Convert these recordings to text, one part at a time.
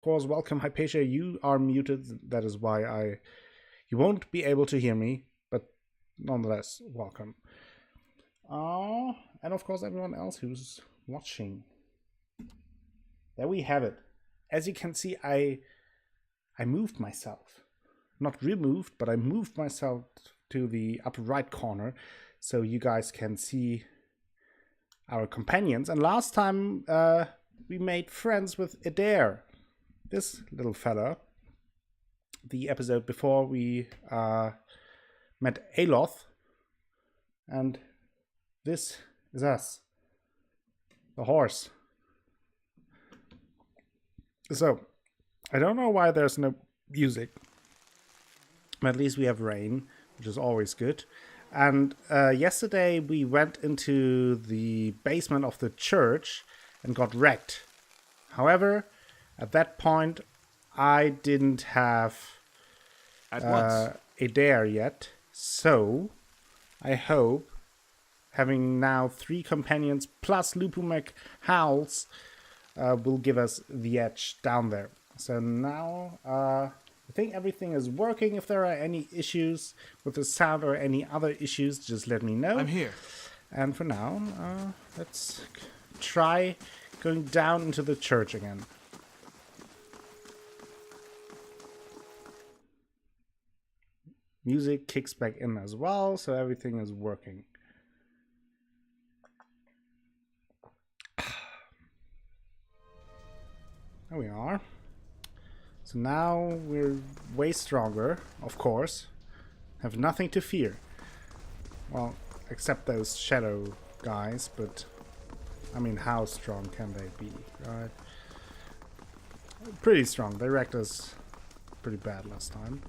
course, welcome Hypatia. You are muted. That is why you won't be able to hear me, but nonetheless, welcome. And of course, everyone else who's watching. There we have it. As you can see, I moved myself. Not removed, but I moved myself to the upper right corner so you guys can see our companions. And last time we made friends with Adair, this little fella. The episode before we met Aloth, and this is us, the horse. So, I don't know why there's no music, but at least we have rain, which is always good. And yesterday we went into the basement of the church and got wrecked. However, at that point, I didn't have Adair yet, so I hope having now 3 companions plus Lupu McHowls will give us the edge down there. So now I think everything is working. If there are any issues with the sound or any other issues, just let me know. I'm here. And for now, let's try going down into the church again. Music kicks back in as well, so everything is working. There we are. So now we're way stronger, of course. Have nothing to fear. Well, except those shadow guys, but I mean, how strong can they be, right? Pretty strong. They wrecked us pretty bad last time.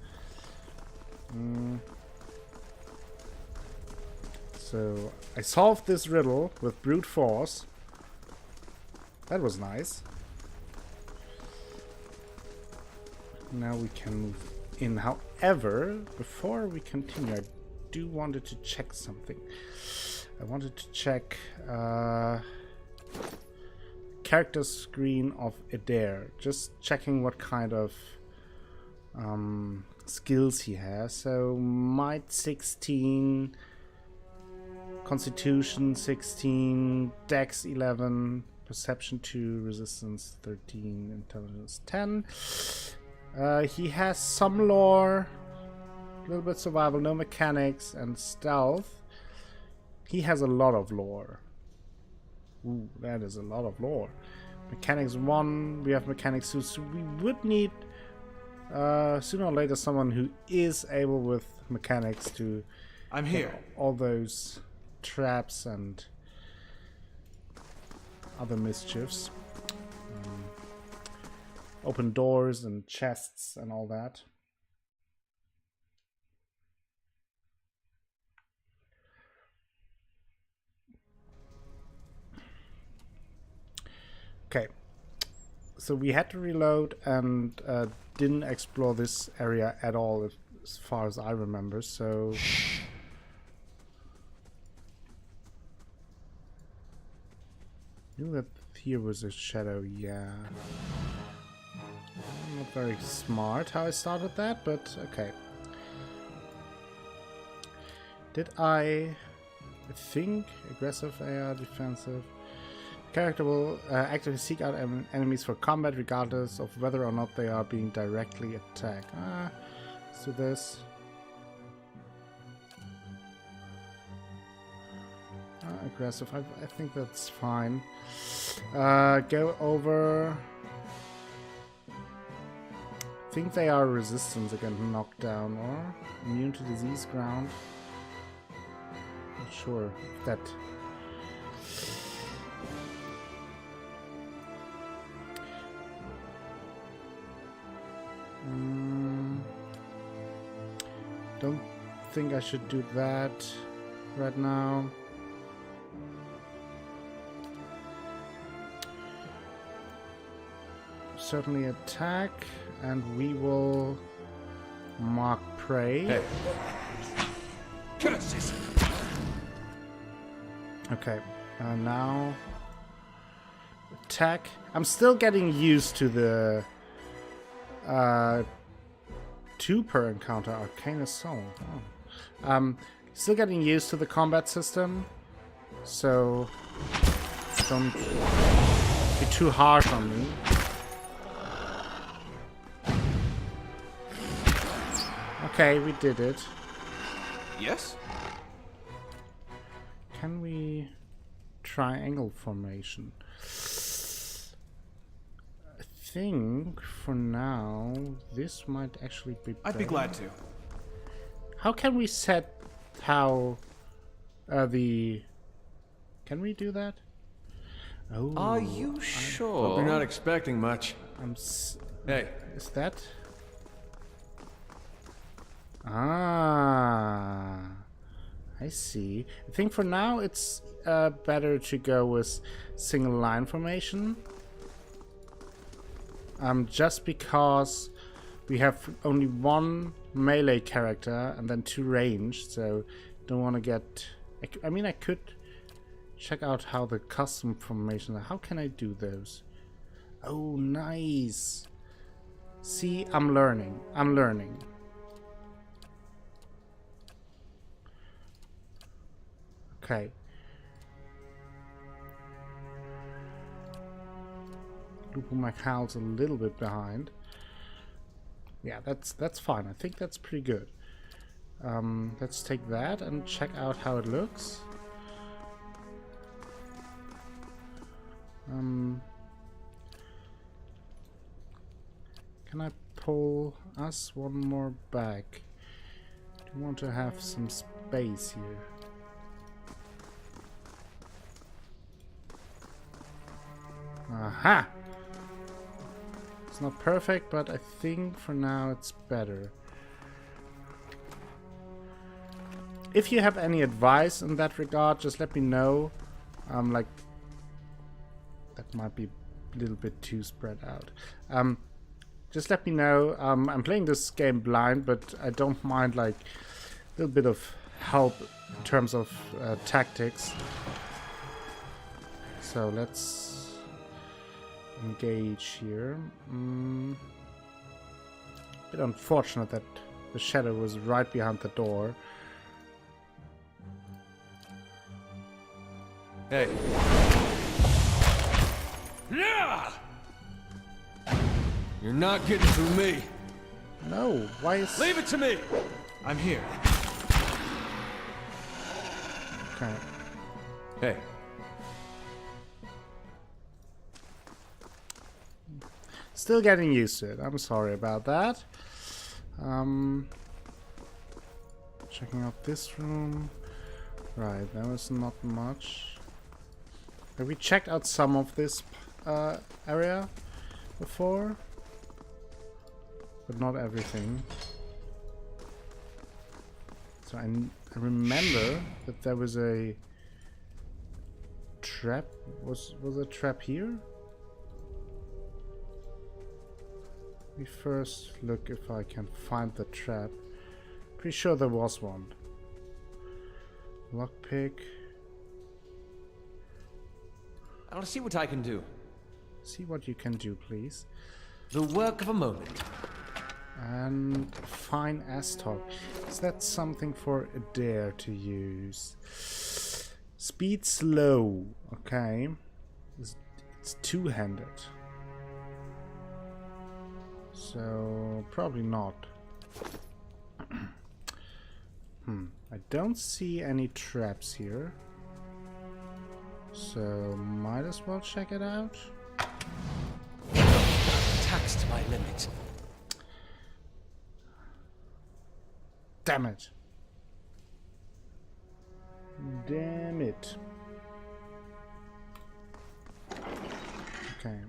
So I solved this riddle with brute force. That was nice. Now we can move in. However, before we continue, I do wanted to check something. I wanted to check character screen of Adair. Just checking what kind of skills he has. So might 16, constitution 16, dex 11, perception 2, resistance 13, intelligence 10. He has some lore, a little bit survival, no mechanics, and stealth. He has a lot of lore. Ooh, that is a lot of lore. Mechanics 1, we have mechanics 2, so we would need sooner or later someone who is able with mechanics to I'm here. All those traps and other mischiefs. Open doors and chests and all that. Okay, so we had to reload and didn't explore this area at all as far as I remember, so... I knew that here was a shadow, yeah. Not very smart how I started that, but okay. Did I think aggressive AR, defensive? Character will actively seek out enemies for combat regardless of whether or not they are being directly attacked. Let's do this. Aggressive, I think that's fine. Go over. I think they are resistant against knockdown or immune to disease ground. Not sure if that. Don't think I should do that right now. Certainly attack, and we will mark prey. Hey. Curses. Okay, now attack. I'm still getting used to the 2 per encounter. Arcane Assault. Oh. Still getting used to the combat system, so don't be too harsh on me. Okay, we did it. Yes? Can we triangle formation? I think for now this might actually be better. I'd be glad to. How can we set how the... Can we do that? Oh, Are you sure? Hope you're not expecting much. Hey, Is that... Ah, I see. I think for now it's better to go with single line formation. Just because we have only 1 melee character and then 2 range, so don't want to get... I mean, I could check out how the custom formation... How can I do those? Oh, nice. See, I'm learning. I'm learning. Okay. Lupo Macal's a little bit behind. Yeah, that's fine. I think that's pretty good. Let's take that and check out how it looks. Can I pull us one more back? Do you want to have some space here? Aha! It's not perfect, but I think for now it's better. If you have any advice in that regard, just let me know. Like, that might be a little bit too spread out. Just let me know. I'm playing this game blind, but I don't mind like a little bit of help in terms of tactics. So let's engage here. Bit unfortunate that the shadow was right behind the door. hey. You're not getting through me. No, why is... Leave it to me. I'm here. Okay. Hey, Still getting used to it. I'm sorry about that. Checking out this room. Right, there was not much. Have we checked out some of this area before? But not everything. So I remember that there was a trap. Was a trap here? Let me first look if I can find the trap. Pretty sure there was one. Lockpick. I'll see what I can do. See what you can do, please. The work of a moment. And fine Astok. Is that something for Adair to use? Speed slow. Okay. It's two-handed. So probably not. I don't see any traps here. So might as well check it out. Taxed to my limit. Damn it. Damn it. Okay.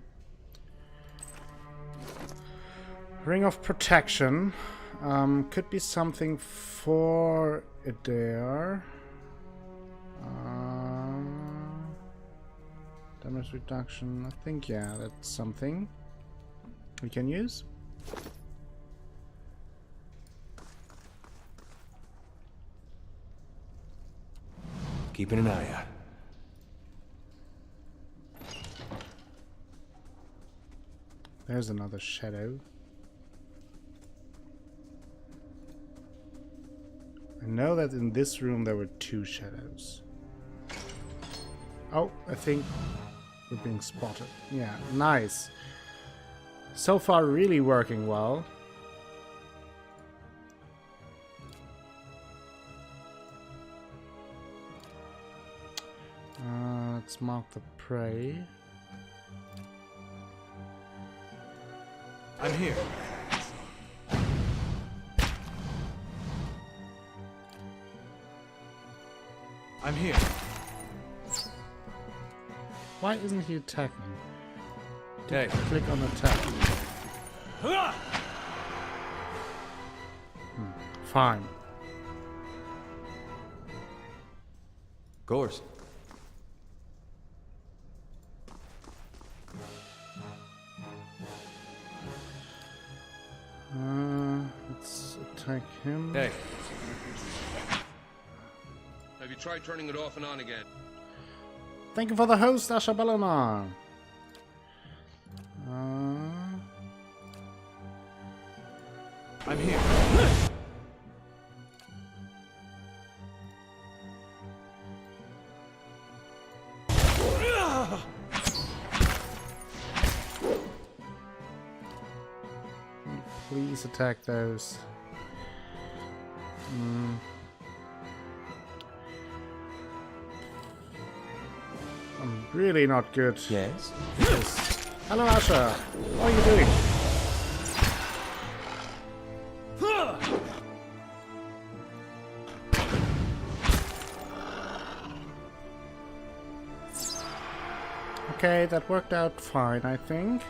Ring of Protection. Could be something for Adair. Damage reduction. I think, yeah, that's something we can use. Keeping an eye out. There's another shadow. I know that in this room there were 2 shadows. Oh, I think we're being spotted. Yeah, nice. So far, really working well. Let's mark the prey. I'm here. I'm here. Why isn't he attacking? Hey. Click on attack. Fine. Course. Let's attack him. Hey. Have you tried turning it off and on again? Thank you for the host, Asha Balanar. I'm here. Please attack those. I'm really not good. Yes? Hello, Asha. How are you doing? Okay, that worked out fine, I think.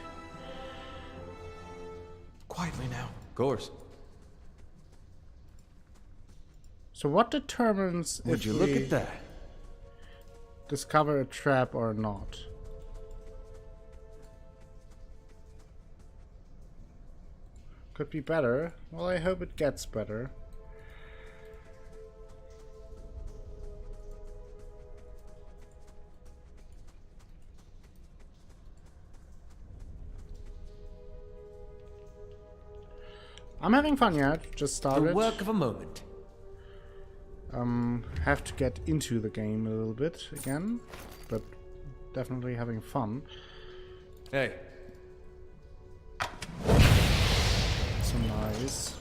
Quietly now. Course. So what determines Would if you look we at that? discover a trap or not? Could be better. Well, I hope it gets better. I'm having fun yet. Just started. The work of a moment. Have to get into the game a little bit again, but definitely having fun. Hey. So nice.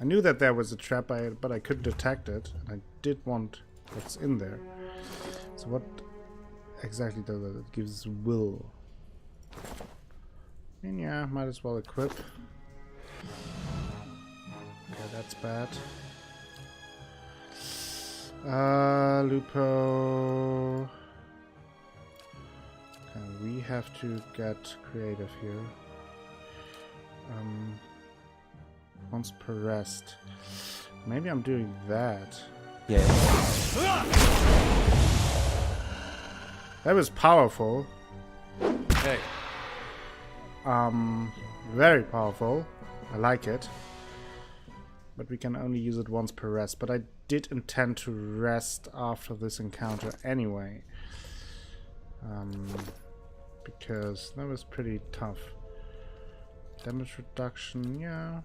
I knew that there was a trap, but I couldn't detect it, and I did want what's in there. So what exactly does it? It gives will. I mean, yeah, might as well equip. Okay, that's bad. Lupo. Okay, we have to get creative here. Once per rest. Maybe I'm doing that. Yeah. That was powerful. Hey. Very powerful. I like it. But we can only use it once per rest. But I did intend to rest after this encounter anyway. Because that was pretty tough. Damage reduction, yeah.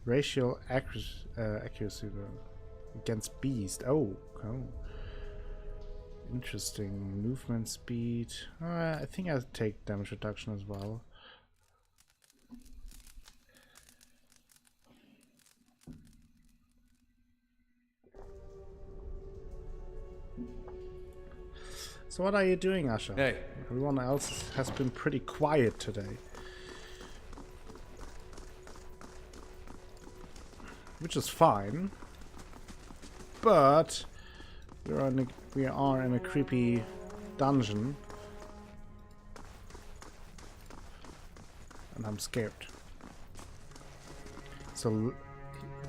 Racial accuracy against beast. Oh. Interesting. Movement speed. I think I'll take damage reduction as well. So what are you doing, Asha? Hey. Everyone else has been pretty quiet today. Which is fine. But we are in a creepy dungeon. And I'm scared. So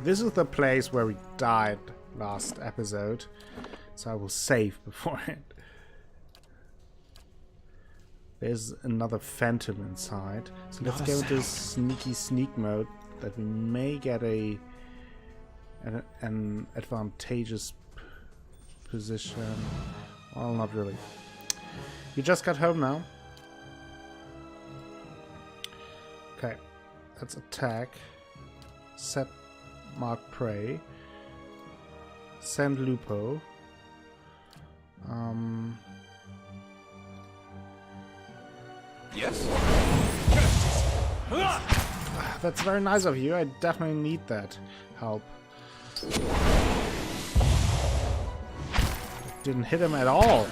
this is the place where we died last episode. So I will save before it. There's another phantom inside. So let's go into sneaky sneak mode that we may get an advantageous position. Well, not really. You just got home now. Okay, let's attack. Set Mark Prey. Send Lupo. Yes? That's very nice of you. I definitely need that help. Didn't hit him at all.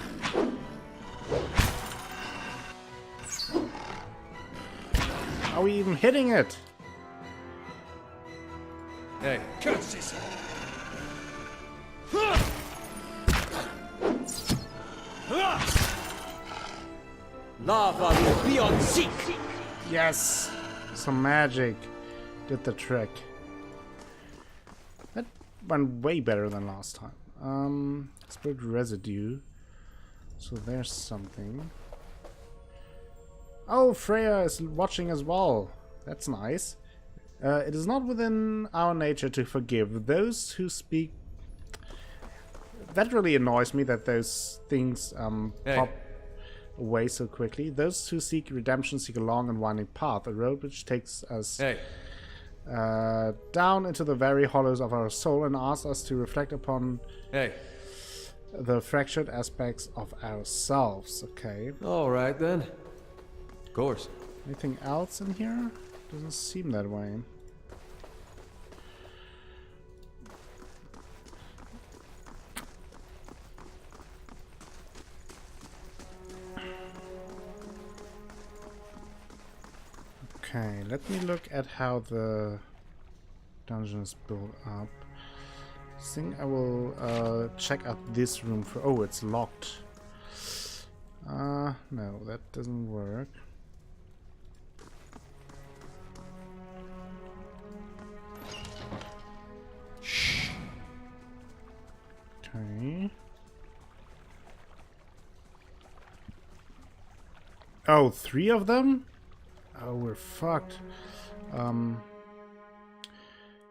Are we even hitting it? Hey. Curses! Lava will be on seek. Yes! Some magic did the trick. That went way better than last time. Spirit residue. So there's something. Oh, Freya is watching as well. That's nice. It is not within our nature to forgive those who speak. That really annoys me that those things Hey. pop away so quickly. Those who seek redemption seek a long and winding path, a road which takes us Hey. down into the very hollows of our soul and asks us to reflect upon Hey. the fractured aspects of ourselves. Okay. All right then. Of course. Anything else in here? Doesn't seem that way. Okay, let me look at how the dungeon is built up. I think I will check out this room for. Oh, it's locked. No, that doesn't work. Okay. Oh, 3 of them? Oh, we're fucked.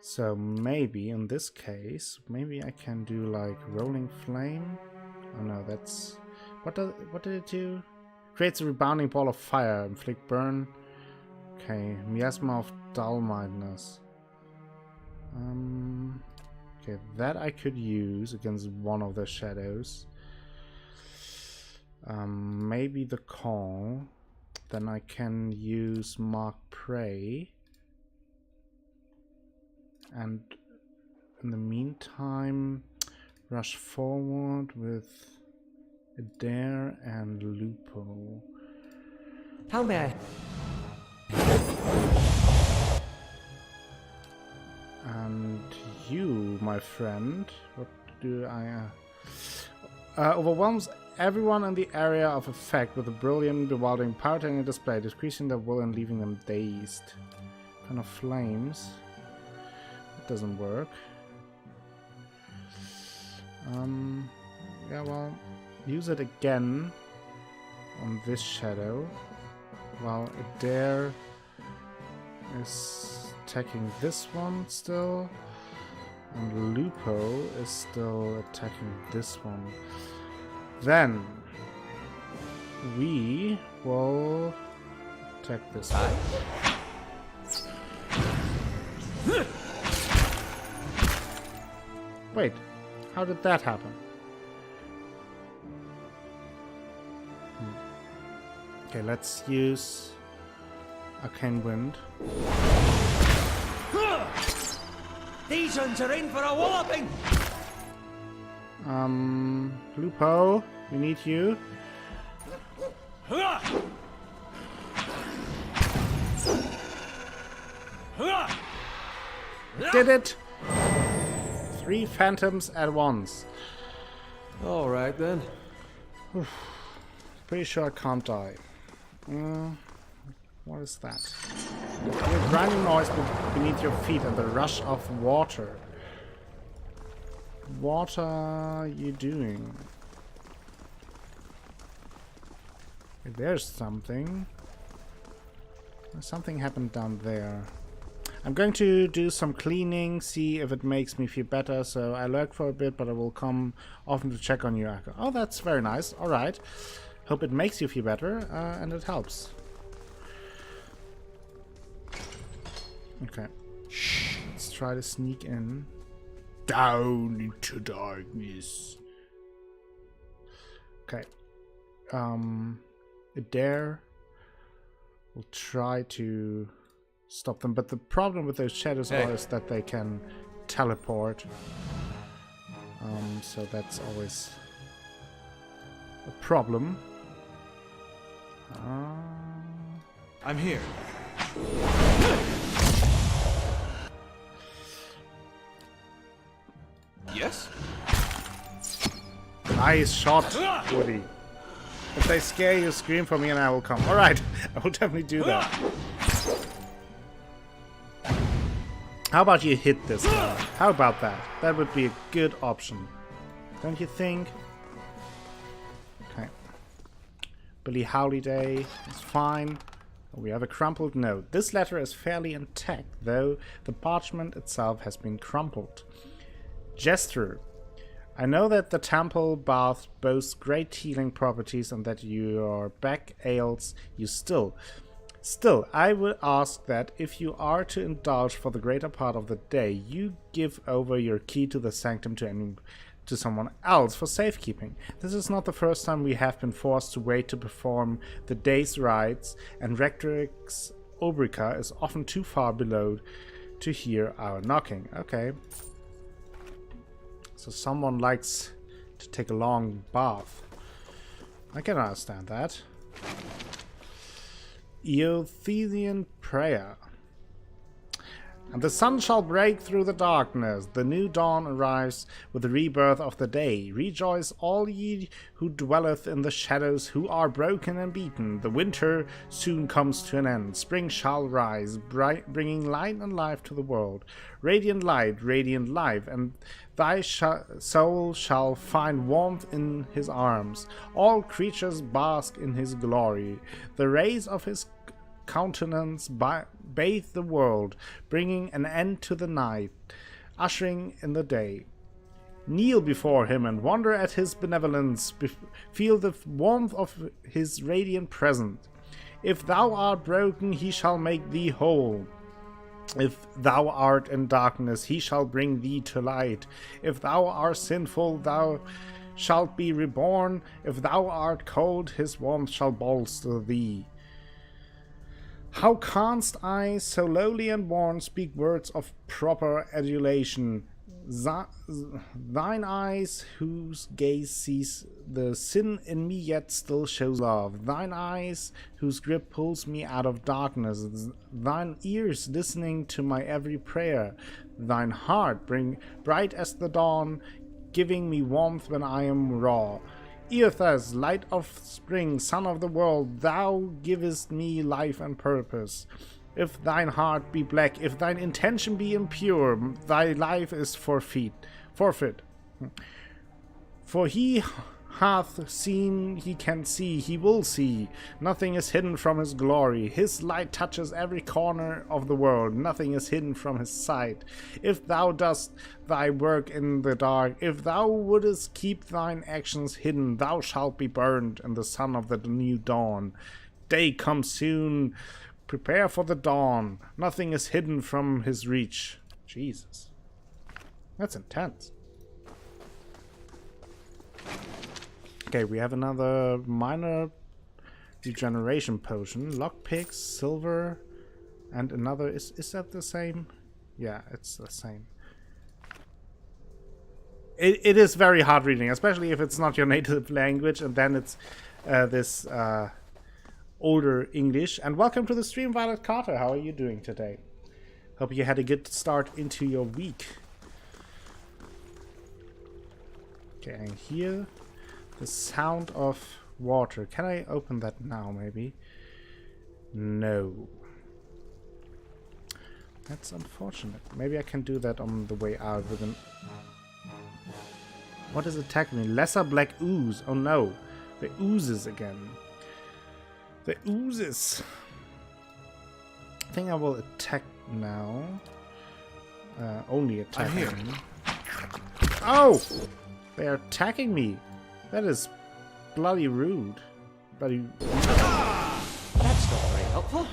So maybe in this case, maybe I can do like rolling flame. Oh no, that's what did it do? Creates a rebounding ball of fire, inflict burn. Okay, miasma of dull-mindedness. Okay, that I could use against one of the shadows. Maybe the call. Then I can use Mark Prey. And in the meantime, rush forward with Adair and Lupo. How may I? And you, my friend, what do I... overwhelms everyone in the area of effect with a brilliant, bewildering, power-turning display, decreasing their will and leaving them dazed. Kind of flames. That doesn't work. Yeah, well, use it again on this shadow, while Adair is attacking this one still, and Lupo is still attacking this one. Then we will attack this one. Wait, how did that happen? Okay, let's use Arcane Wind. These ones are in for a walloping. Lupo, we need you. Did it! 3 phantoms at once. All right then. Pretty sure I can't die. What is that? You hear a grinding noise beneath your feet and the rush of water. What are you doing? There's something. Something happened down there. I'm going to do some cleaning, see if it makes me feel better. So I lurk for a bit, but I will come often to check on you. Oh, that's very nice. All right. Hope it makes you feel better, and it helps. Okay. Let's try to sneak in. Down into darkness. Okay. Adair will try to stop them, but the problem with those shadows are is that they can teleport. So that's always a problem. I'm here. Yes? Nice shot, Woody. If they scare you, scream for me and I will come. Alright, I will definitely do that. How about you hit this guy? How about that? That would be a good option. Don't you think? Okay. Billie Holiday is fine. We have a crumpled note. This letter is fairly intact, though the parchment itself has been crumpled. Jester, I know that the temple bath boasts great healing properties and that your back ails you still. Still, I would ask that if you are to indulge for the greater part of the day, you give over your key to the sanctum to someone else for safekeeping. This is not the first time we have been forced to wait to perform the day's rites, and Rectrix Obrica is often too far below to hear our knocking. Okay. So someone likes to take a long bath. I can understand that. Eothelian prayer. And the sun shall break through the darkness. The new dawn arrives with the rebirth of the day. Rejoice, all ye who dwelleth in the shadows, who are broken and beaten. The winter soon comes to an end. Spring shall rise, bringing light and life to the world. Radiant light, radiant life, and thy soul shall find warmth in his arms. All creatures bask in his glory. The rays of his countenance bathe the world, bringing an end to the night, ushering in the day. Kneel before him and wonder at his benevolence, feel the warmth of his radiant presence. If thou art broken, he shall make thee whole. If thou art in darkness, he shall bring thee to light. If thou art sinful, thou shalt be reborn. If thou art cold, his warmth shall bolster thee. How canst I, so lowly and worn, speak words of proper adulation? Thine eyes, whose gaze sees the sin in me yet still shows love. Thine eyes, whose grip pulls me out of darkness. Thine ears listening to my every prayer. Thine heart, bright as the dawn, giving me warmth when I am raw. Eothas, light of spring, sun of the world, thou givest me life and purpose. If thine heart be black, if thine intention be impure, thy life is forfeit. For he hath seen, he can see, he will see. Nothing is hidden from his glory. His light touches every corner of the world. Nothing is hidden from his sight. If thou dost thy work in the dark, if thou wouldest keep thine actions hidden, thou shalt be burned in the sun of the new dawn. Day comes soon. Prepare for the dawn. Nothing is hidden from his reach. Jesus. That's intense. Okay, we have another minor regeneration potion. Lockpicks, silver, and another. Is that the same? Yeah, it's the same. It is very hard reading, especially if it's not your native language, and then it's this older English. And welcome to the stream, Violet Carter. How are you doing today? Hope you had a good start into your week. Okay, and here, the sound of water. Can I open that now, maybe? No. That's unfortunate. Maybe I can do that on the way out with an... What is attacking me? Lesser black ooze. Oh no. The oozes again. The oozes. I think I will attack now. Only attack me. Oh! They are attacking me. That is bloody rude. Bloody... That's not very helpful.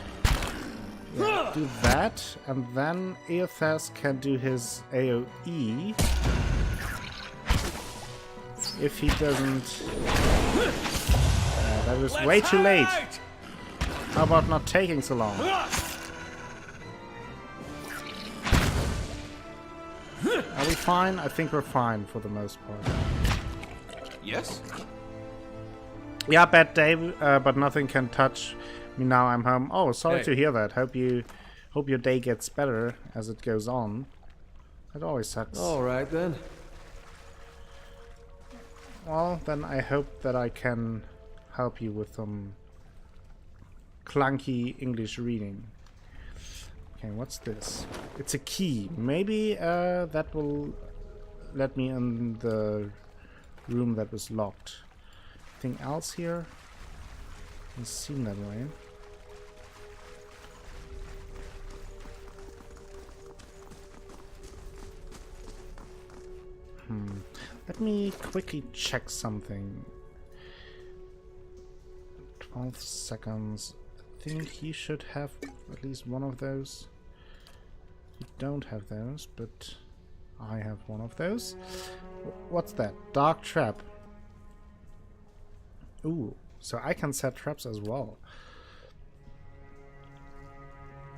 Yeah. do that, and then Eothas can do his AoE. If he doesn't... that was way too late. How about not taking so long? Are we fine? I think we're fine for the most part. Yes? Yeah, bad day, but nothing can touch me now I'm home. Oh, sorry Hey. to hear that. Hope your day gets better as it goes on. That always sucks. All right then. Well, then I hope that I can help you with some clunky English reading. Okay, what's this? It's a key. Maybe that will let me in the room that was locked. Anything else here? Doesn't seem that way. Let me quickly check something. 12 seconds. I think he should have at least one of those. You don't have those, but I have one of those. What's that? Dark trap. Ooh, so I can set traps as well.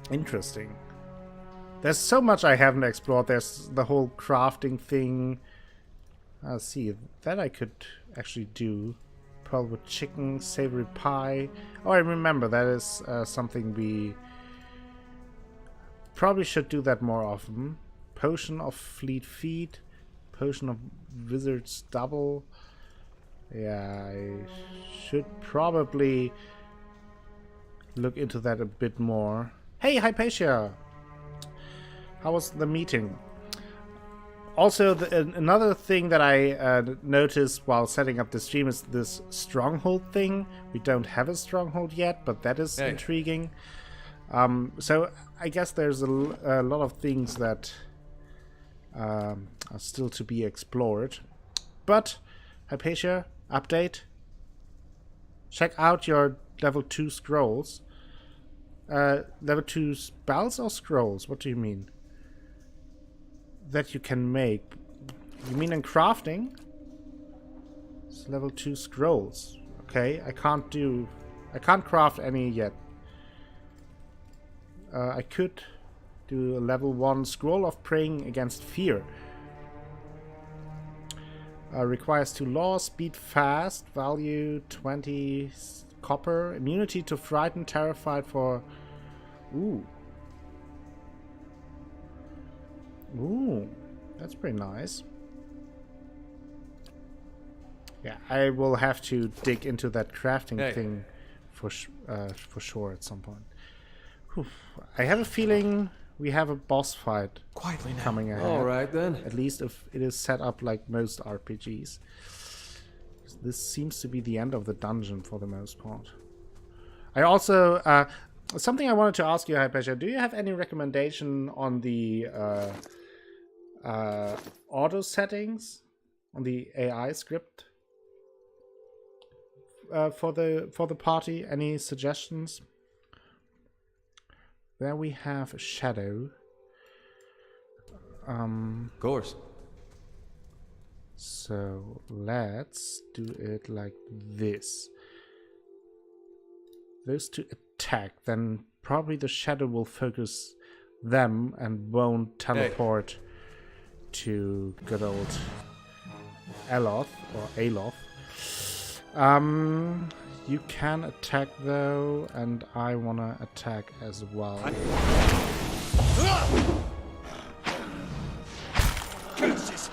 Interesting. There's so much I haven't explored. There's the whole crafting thing. I'll see. That I could actually do. Pearl with chicken, savory pie. Oh, I remember. That is something we probably should do that more often. Potion of fleet feet. Potion of wizard's double. Yeah, I should probably look into that a bit more. Hey, Hypatia! How was the meeting? Also, another thing that I noticed while setting up the stream is this stronghold thing. We don't have a stronghold yet, but that is intriguing. So I guess there's a lot of things that are still to be explored. But, Hypatia, update. Check out your level 2 scrolls. Level 2 spells or scrolls? What do you mean? That you can make. You mean in crafting? It's level 2 scrolls. Okay, I can't craft any yet. I could do a level 1 scroll of praying against fear. Requires 2 law, speed fast, value 20 copper, immunity to frighten, terrified for... Ooh. Ooh, that's pretty nice. Yeah, I will have to dig into that crafting thing for sure at some point. Whew. I have a feeling we have a boss fight coming ahead. All right then. At least if it is set up like most RPGs. This seems to be the end of the dungeon for the most part. I also something I wanted to ask you, Hypatia. Do you have any recommendation on the auto settings on the AI script for the party? Any suggestions? There we have a shadow. Of course. So let's do it like this. Those two attack, then probably the shadow will focus them and won't teleport to good old Aloth or Aloth. You can attack though, and I wanna attack as well. Curses!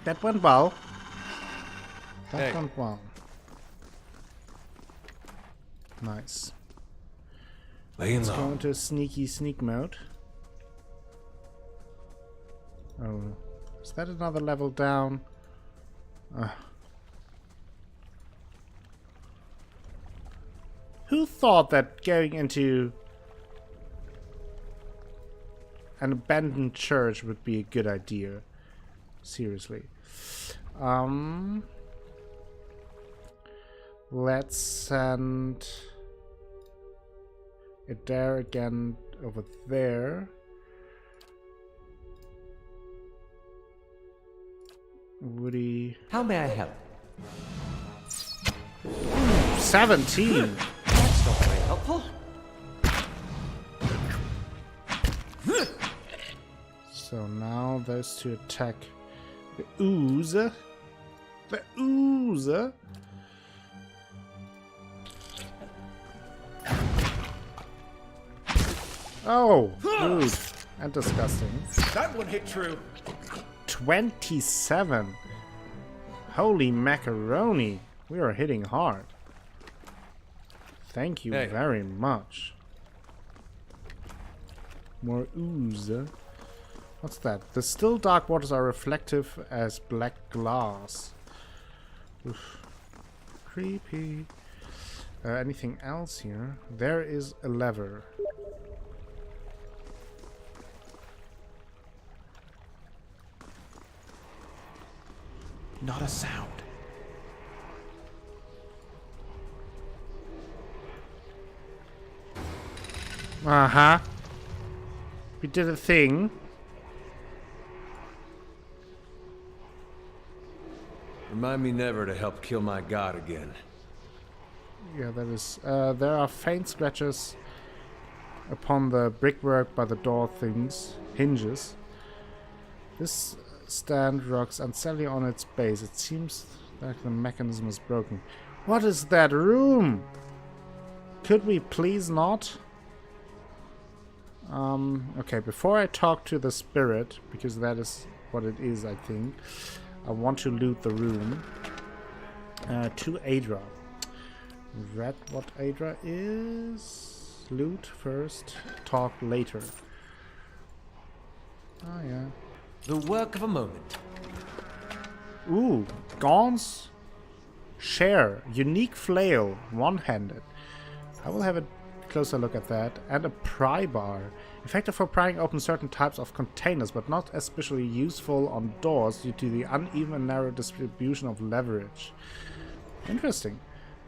That went well. That went well. Nice. Let's go into sneak mode. Oh, is that another level down? Who thought that going into an abandoned church would be a good idea? Let's send it there again over there. Woody. How may I help? 17! That's not very helpful. So now those two attack the ooze. The ooze. Oh, rude and disgusting. That one hit true. 27. Holy macaroni. We are hitting hard. Thank you very much. More ooze. What's that? The still dark waters are reflective as black glass. Oof. Creepy. Anything else here? There is a lever. Not a sound. Uh-huh. We did a thing. Remind me never to help kill my god again. Yeah, that is. There are faint scratches upon the brickwork by the door hinges. This stand rocks unsteadily on its base. It seems like the mechanism is broken. What is that room? Could we please not? Okay, before I talk to the spirit, because that is what it is, I think, I want to loot the room. To Adra. Read what Adra is. Loot first, talk later. Oh yeah. The work of a moment. Ooh, Gaun's Share. Unique flail, one-handed. I will have a closer look at that. And a pry bar. Effective for prying open certain types of containers, but not especially useful on doors due to the uneven and narrow distribution of leverage. Interesting.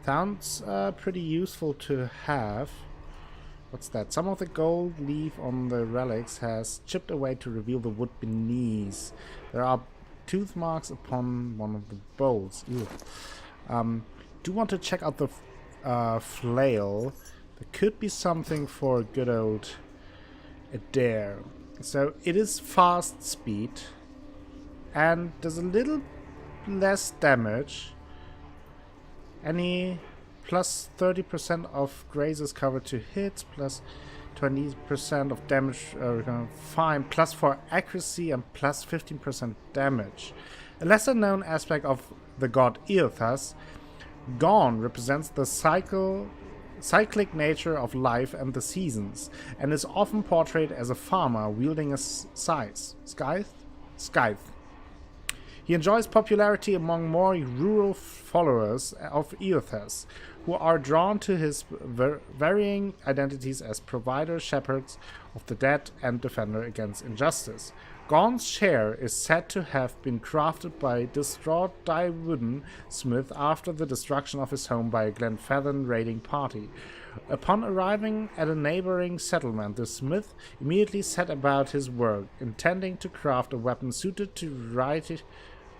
Sounds pretty useful to have. What's that? Some of the gold leaf on the relics has chipped away to reveal the wood beneath. There are tooth marks upon one of the bowls. Do want to check out the flail. There could be something for good old Adair. So it is fast speed and does a little less damage. Any plus 30% of grazes covered to hits, plus 20% of damage fine, plus 4 accuracy and plus 15% damage. A lesser known aspect of the god Eothas, Gaun represents the cyclic nature of life and the seasons, and is often portrayed as a farmer wielding a scythe. He enjoys popularity among more rural followers of Eothas, who are drawn to his varying identities as provider, shepherds of the dead, and defender against injustice. Gaun's Share is said to have been crafted by distraught Daiwooden smith after the destruction of his home by a Glenfadden raiding party. Upon arriving at a neighboring settlement, the smith immediately set about his work, intending to craft a weapon suited to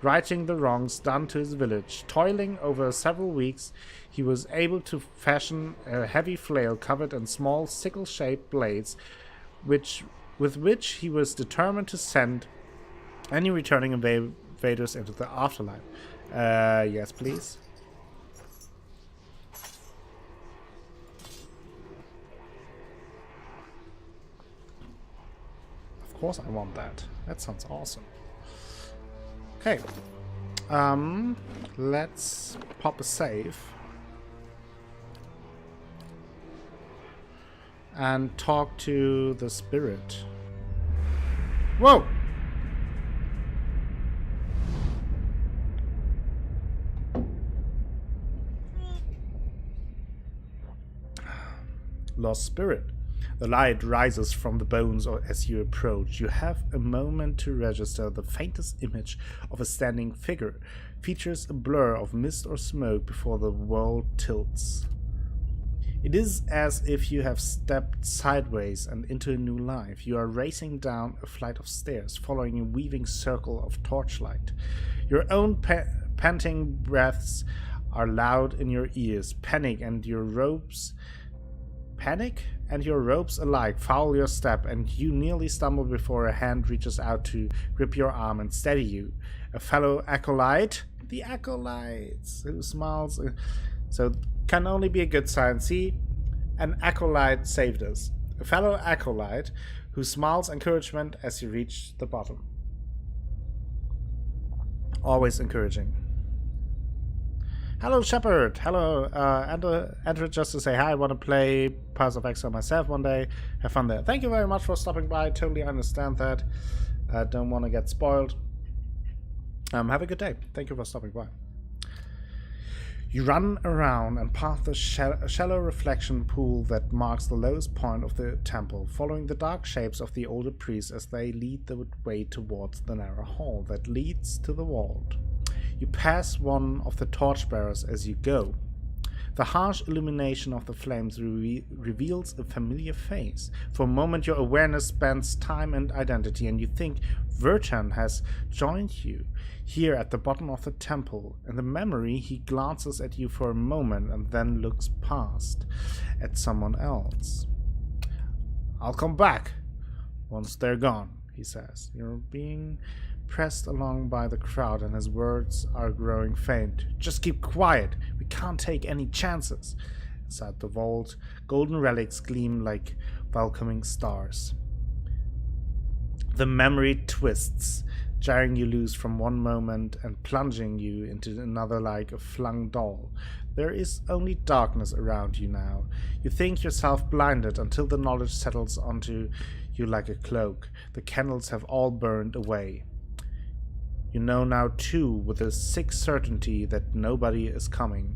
righting the wrongs done to his village. Toiling over several weeks, he was able to fashion a heavy flail covered in small sickle-shaped blades, with which he was determined to send any returning invaders into the afterlife. Yes, please. Of course I want that. That sounds awesome. Okay. Let's pop a save. And talk to the spirit. Whoa! Lost spirit. The light rises from the bones as you approach. You have a moment to register the faintest image of a standing figure. Features a blur of mist or smoke before the world tilts. It is as if you have stepped sideways and into a new life. You are racing down a flight of stairs, following a weaving circle of torchlight. Your own panting breaths are loud in your ears. Panic and your ropes alike foul your step, and you nearly stumble before a hand reaches out to grip your arm and steady you. A fellow acolyte, the acolytes, who smiles. So can only be a good sign. See, an acolyte saved us. A fellow acolyte who smiles encouragement as you reach the bottom. Always encouraging. Hello, Shepard. Hello, Andrew, just to say hi. I want to play Paths of Exile myself one day. Have fun there. Thank you very much for stopping by. Totally understand that. Don't want to get spoiled. Have a good day. Thank you for stopping by. You run around and pass the shallow reflection pool that marks the lowest point of the temple, following the dark shapes of the older priests as they lead the way towards the narrow hall that leads to the vault. You pass one of the torchbearers as you go. The harsh illumination of the flames reveals a familiar face. For a moment your awareness spans time and identity, and you think Vertan has joined you here at the bottom of the temple. In the memory he glances at you for a moment and then looks past at someone else. "I'll come back once they're gone," he says. You're being pressed along by the crowd and his words are growing faint. "Just keep quiet. We can't take any chances." Inside the vault, golden relics gleam like welcoming stars. The memory twists, jarring you loose from one moment and plunging you into another like a flung doll. There is only darkness around you now. You think yourself blinded until the knowledge settles onto you like a cloak. The candles have all burned away. You know now too, with a sick certainty, that nobody is coming.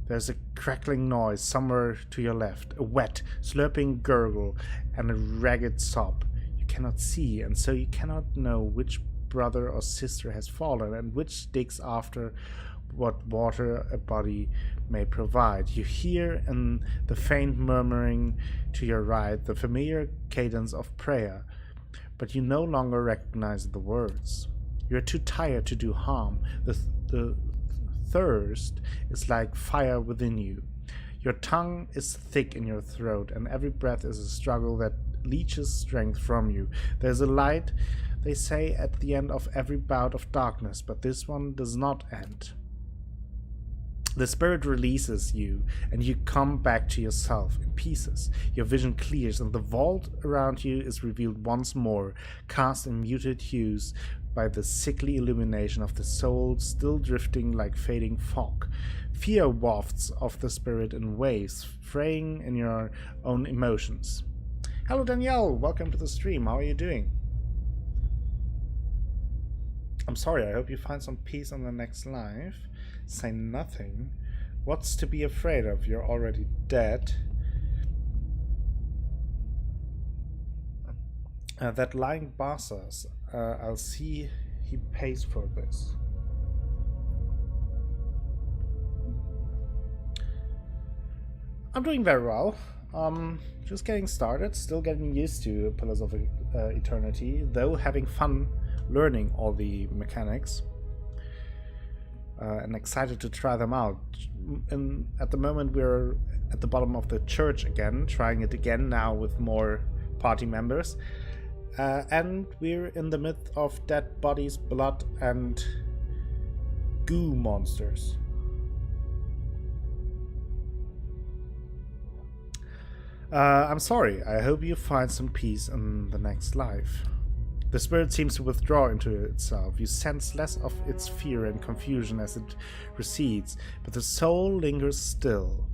There's a crackling noise somewhere to your left, a wet, slurping gurgle, and a ragged sob. You cannot see, and so you cannot know which brother or sister has fallen, and which digs after what water a body may provide. You hear in the faint murmuring to your right the familiar cadence of prayer, but you no longer recognize the words. You're too tired to do harm. The thirst is like fire within you. Your tongue is thick in your throat, and every breath is a struggle that leeches strength from you. There's a light, they say, at the end of every bout of darkness, but this one does not end. The spirit releases you, and you come back to yourself in pieces. Your vision clears, and the vault around you is revealed once more, cast in muted hues by the sickly illumination of the soul still drifting like fading fog. Fear wafts off the spirit in waves, fraying in your own emotions. Hello Danielle, welcome to the stream. How are you doing? I'm sorry, I hope you find some peace on the next live. Say nothing. What's to be afraid of? You're already dead. That lying bastard. I'll see he pays for this. I'm doing very well. Just getting started, still getting used to Pillars of Eternity, though having fun learning all the mechanics. And excited to try them out. And at the moment we're at the bottom of the church again, trying it again now with more party members. And we're in the midst of dead bodies, blood, and goo monsters. I'm sorry, I hope you find some peace in the next life. The spirit seems to withdraw into itself. You sense less of its fear and confusion as it recedes, but the soul lingers still.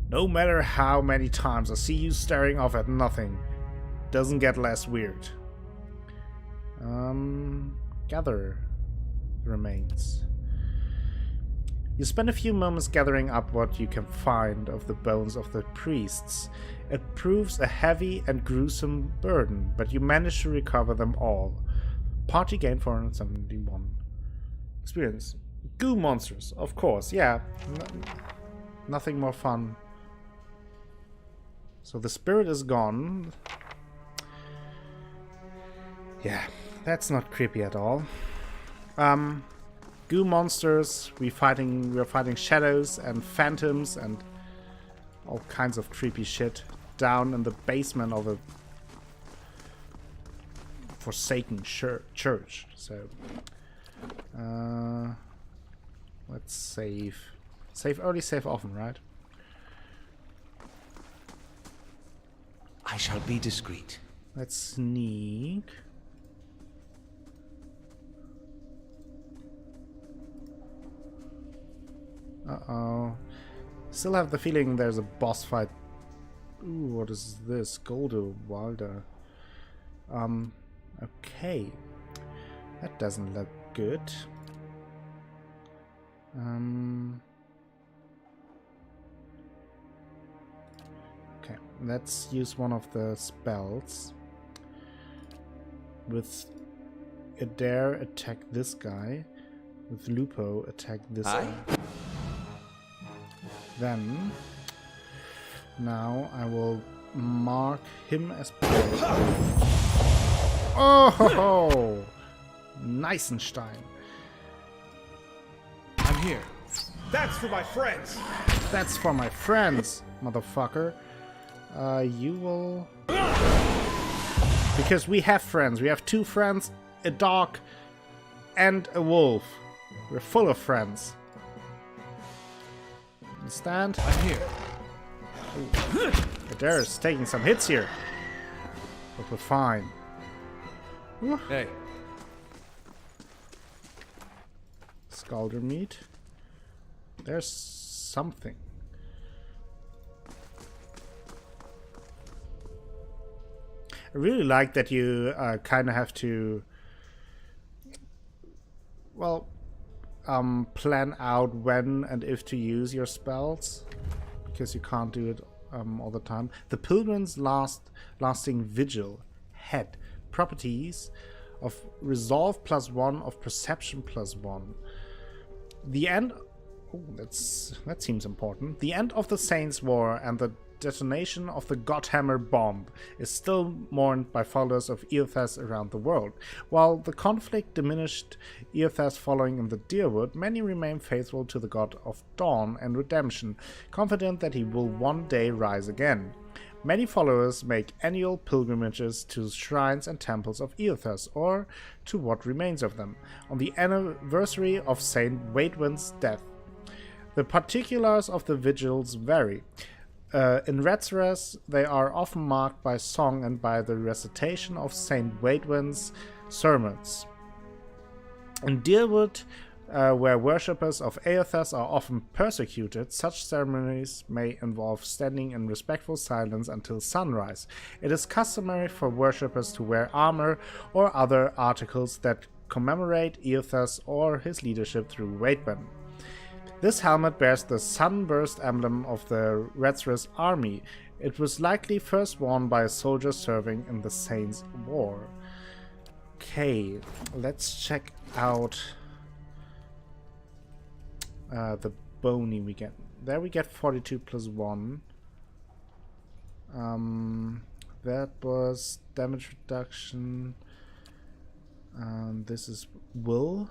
No matter how many times I see you staring off at nothing, it doesn't get less weird. Gather the remains. You spend a few moments gathering up what you can find of the bones of the priests. It proves a heavy and gruesome burden, but you manage to recover them all. Party gained 471 experience. Goo monsters, of course, yeah. Nothing more fun. So the spirit is gone. Yeah, that's not creepy at all. Goo monsters, we're fighting shadows and phantoms and all kinds of creepy shit down in the basement of a forsaken church. So let's save. Save early, save often, right? I shall be discreet. Let's sneak. Uh-oh. Still have the feeling there's a boss fight. Ooh, what is this? Goldo Wilder. Okay. That doesn't look good. Okay, let's use one of the spells. With Adair, attack this guy. With Lupo, attack this guy. Then, now I will mark him as prey. Oh ho ho! Nicenstein. I'm here. That's for my friends. That's for my friends, motherfucker. You will... Because we have friends. We have 2 friends, a dog, and a wolf. We're full of friends. Understand? I'm here. Adair's taking some hits here. But we're fine. Hey. Scalder meat. There's something. I really like that you kind of have to, well, plan out when and if to use your spells, because you can't do it all the time. The Pilgrim's lasting vigil. Head. Properties of resolve +1, of perception +1. The end. Oh, that seems important. The end of the Saints' War and the detonation of the Godhammer bomb is still mourned by followers of Eothas around the world. While the conflict diminished Eothas following in the Deerwood, many remain faithful to the god of dawn and redemption, confident that he will one day rise again. Many followers make annual pilgrimages to shrines and temples of Eothas, or to what remains of them, on the anniversary of Saint Waidwen's death. The particulars of the vigils vary. In Redseras, they are often marked by song and by the recitation of Saint Waidwen's sermons. In Deerwood, where worshippers of Eothas are often persecuted, such ceremonies may involve standing in respectful silence until sunrise. It is customary for worshippers to wear armor or other articles that commemorate Eothas or his leadership through Waidwen. This helmet bears the sunburst emblem of the Redseras army. It was likely first worn by a soldier serving in the Saints' War. Okay, let's check out the bony we get. There we get 42 +1. That was damage reduction. This is will,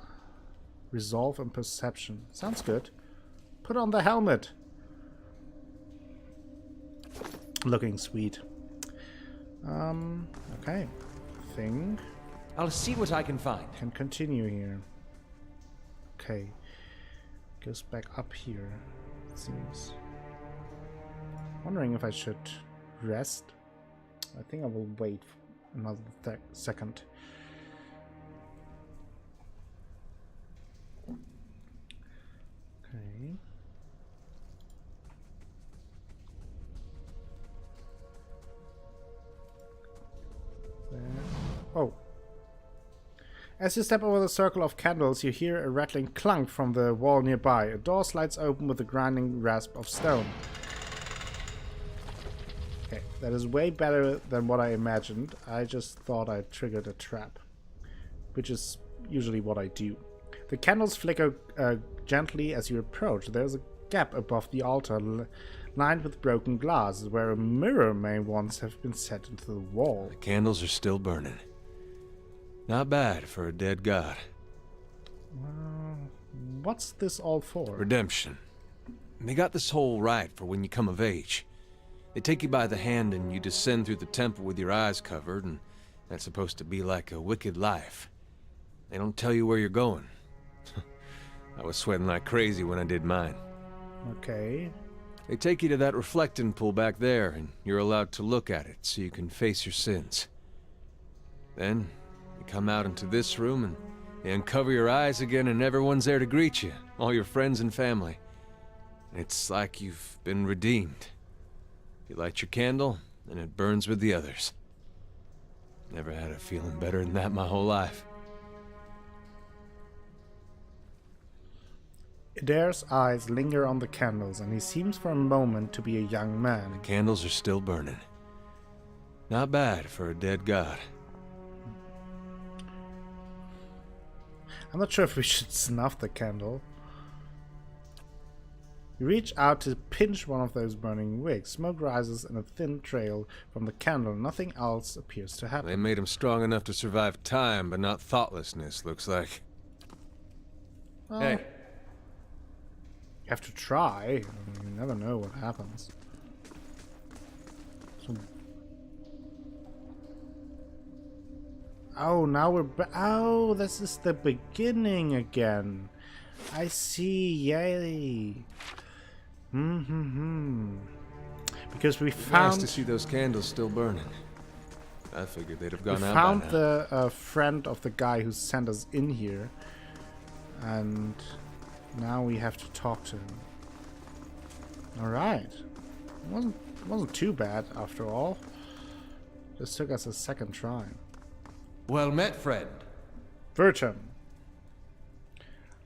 resolve, and perception. Sounds good. Put on the helmet. Looking sweet. Okay. Thing. I'll see what I can find. Can continue here. Okay. Goes back up here, it seems. Wondering if I should rest. I think I will wait another second. Okay. There. Oh. As you step over the circle of candles, you hear a rattling clunk from the wall nearby. A door slides open with a grinding rasp of stone. Okay, that is way better than what I imagined. I just thought I triggered a trap, which is usually what I do. The candles flicker gently as you approach. There's a gap above the altar lined with broken glass, where a mirror may once have been set into the wall. The candles are still burning. Not bad for a dead god. What's this all for? Redemption. They got this whole right for when you come of age. They take you by the hand and you descend through the temple with your eyes covered, and that's supposed to be like a wicked life. They don't tell you where you're going. I was sweating like crazy when I did mine. Okay. They take you to that reflecting pool back there, and you're allowed to look at it so you can face your sins. Then, you come out into this room and they uncover your eyes again, and everyone's there to greet you, all your friends and family. It's like you've been redeemed. You light your candle, and it burns with the others. Never had a feeling better than that my whole life. Adair's eyes linger on the candles, and he seems for a moment to be a young man. The candles are still burning. Not bad for a dead god. I'm not sure if we should snuff the candle. You reach out to pinch one of those burning wicks. Smoke rises in a thin trail from the candle. Nothing else appears to happen. They made him strong enough to survive time, but not thoughtlessness, looks like. Well, Hey. You have to try. You never know what happens. So... Oh, now we're oh, this is the beginning again. I see. Yay. Because we Nice found to see those candles still burning. I figured they'd have gone out found by now. the friend of the guy who sent us in here, and now we have to talk to him. All right, it wasn't too bad after all. Just took us a second try. Well met, friend. Verton.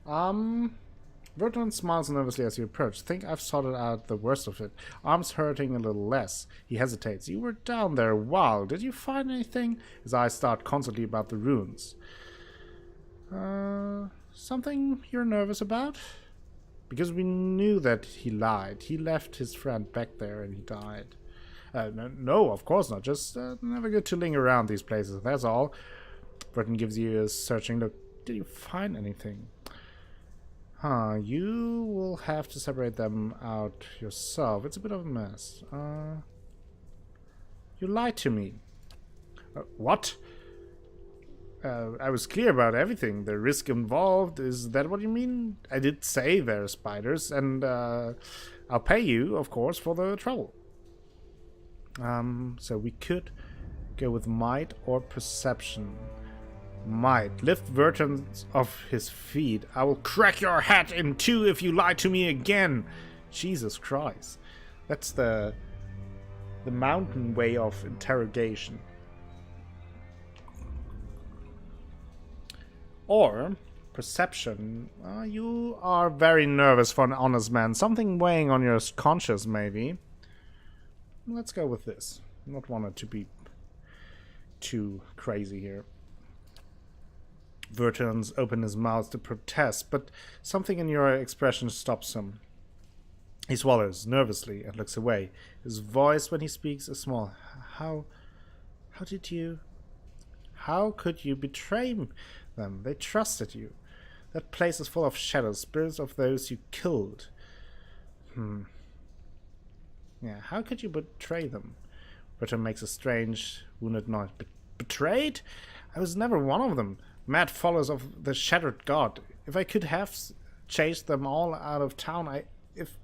Verton smiles nervously as you approach. Think I've sorted out the worst of it. Arms hurting a little less. He hesitates. You were down there a while. Did you find anything? His eyes start constantly about the ruins. Something you're nervous about? Because we knew that he lied. He left his friend back there and he died. No, of course not. Just never good to linger around these places. That's all. Burton gives you a searching look. Did you find anything? You will have to separate them out yourself. It's a bit of a mess. You lied to me. What? I was clear about everything. The risk involved. Is that what you mean? I did say there are spiders, and I'll pay you, of course, for the trouble. So we could go with might or perception. Might. Lift Verton off his feet. I will crack your hat in two if you lie to me again. Jesus Christ. That's the mountain way of interrogation. Or perception. You are very nervous for an honest man. Something weighing on your conscience, maybe. Let's go with this. Not wanted to be too crazy here. Verton's opened his mouth to protest, but something in your expression stops him. He swallows nervously and looks away. His voice, when he speaks, is small. How could you betray them? They trusted you. That place is full of shadows, spirits of those you killed. Yeah, how could you betray them? Verton makes a strange, wounded noise. Betrayed? I was never one of them. Mad followers of the Shattered God. If I could have chased them all out of town, if...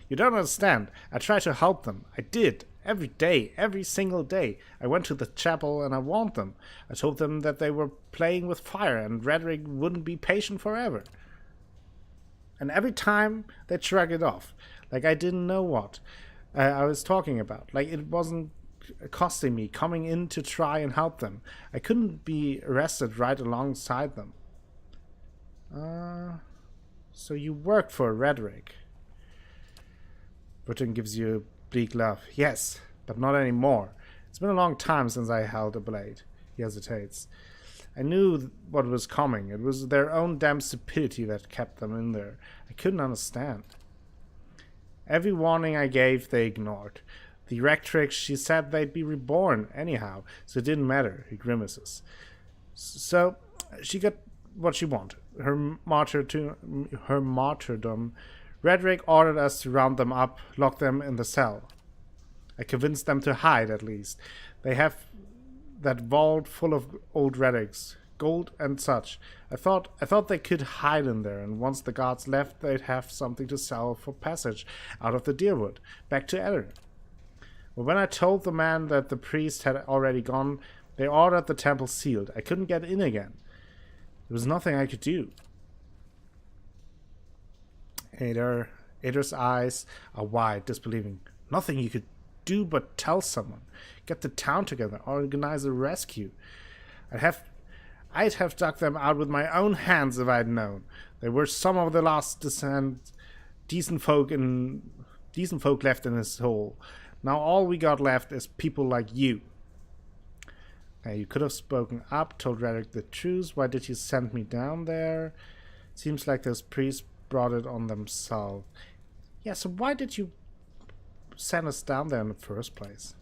You don't understand. I tried to help them. I did. Every day. Every single day. I went to the chapel and I warned them. I told them that they were playing with fire and Redrick wouldn't be patient forever. And every time they shrugged it off. Like I didn't know what I was talking about. Like it wasn't accosting me, coming in to try and help them. I couldn't be arrested right alongside them. So you work for Redrick. Burton gives you a bleak laugh. Yes, but not anymore. It's been a long time since I held a blade. He hesitates. I knew what was coming. It was their own damn stupidity that kept them in there. I couldn't understand. Every warning I gave, they ignored. The Rectrix, she said they'd be reborn anyhow, so it didn't matter. He grimaces. So she got what she wanted. Her martyrdom. Redrick ordered us to round them up, lock them in the cell. I convinced them to hide, at least. They have that vault full of old relics, gold and such. I thought they could hide in there, and once the guards left, they'd have something to sell for passage out of the Deerwood, back to Erin. But when I told the man that the priest had already gone, they ordered the temple sealed. I couldn't get in again. There was nothing I could do. Ader's eyes are wide, disbelieving. Nothing you could do but tell someone. Get the town together, organize a rescue. I'd have dug them out with my own hands if I'd known. They were some of the last decent folk left in this hole. Now all we got left is people like you. You could have spoken up, told Redrick the truth. Why did you send me down there? Seems like those priests brought it on themselves. Yeah, so why did you send us down there in the first place?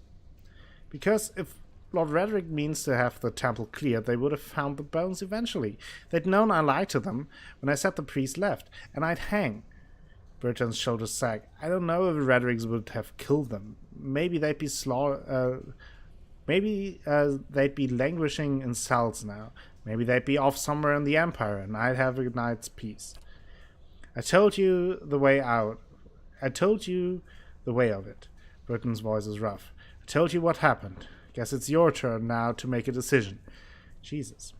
Because if Lord Redrick means to have the temple cleared, they would have found the bones eventually. They'd known I lied to them when I said the priest left, and I'd hang. Burton's shoulders sag. I don't know if Redrick would have killed them. Maybe they'd be they'd be languishing in cells now. Maybe they'd be off somewhere in the Empire, and I'd have a night's peace. I told you the way out. I told you the way of it. Burton's voice is rough. I told you what happened. Guess it's your turn now to make a decision. Jesus.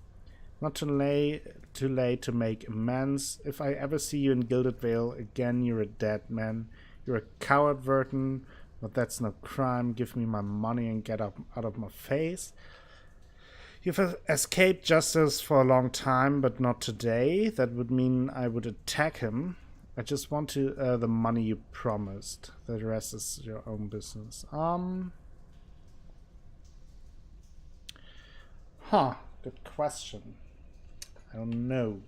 Not too late to make amends. If I ever see you in Gilded Vale again, you're a dead man. You're a coward, Burton, but that's no crime. Give me my money and get up out of my face. You've escaped justice for a long time, but not today. That would mean I would attack him. I just want the money you promised. The rest is your own business. Good question. I don't know.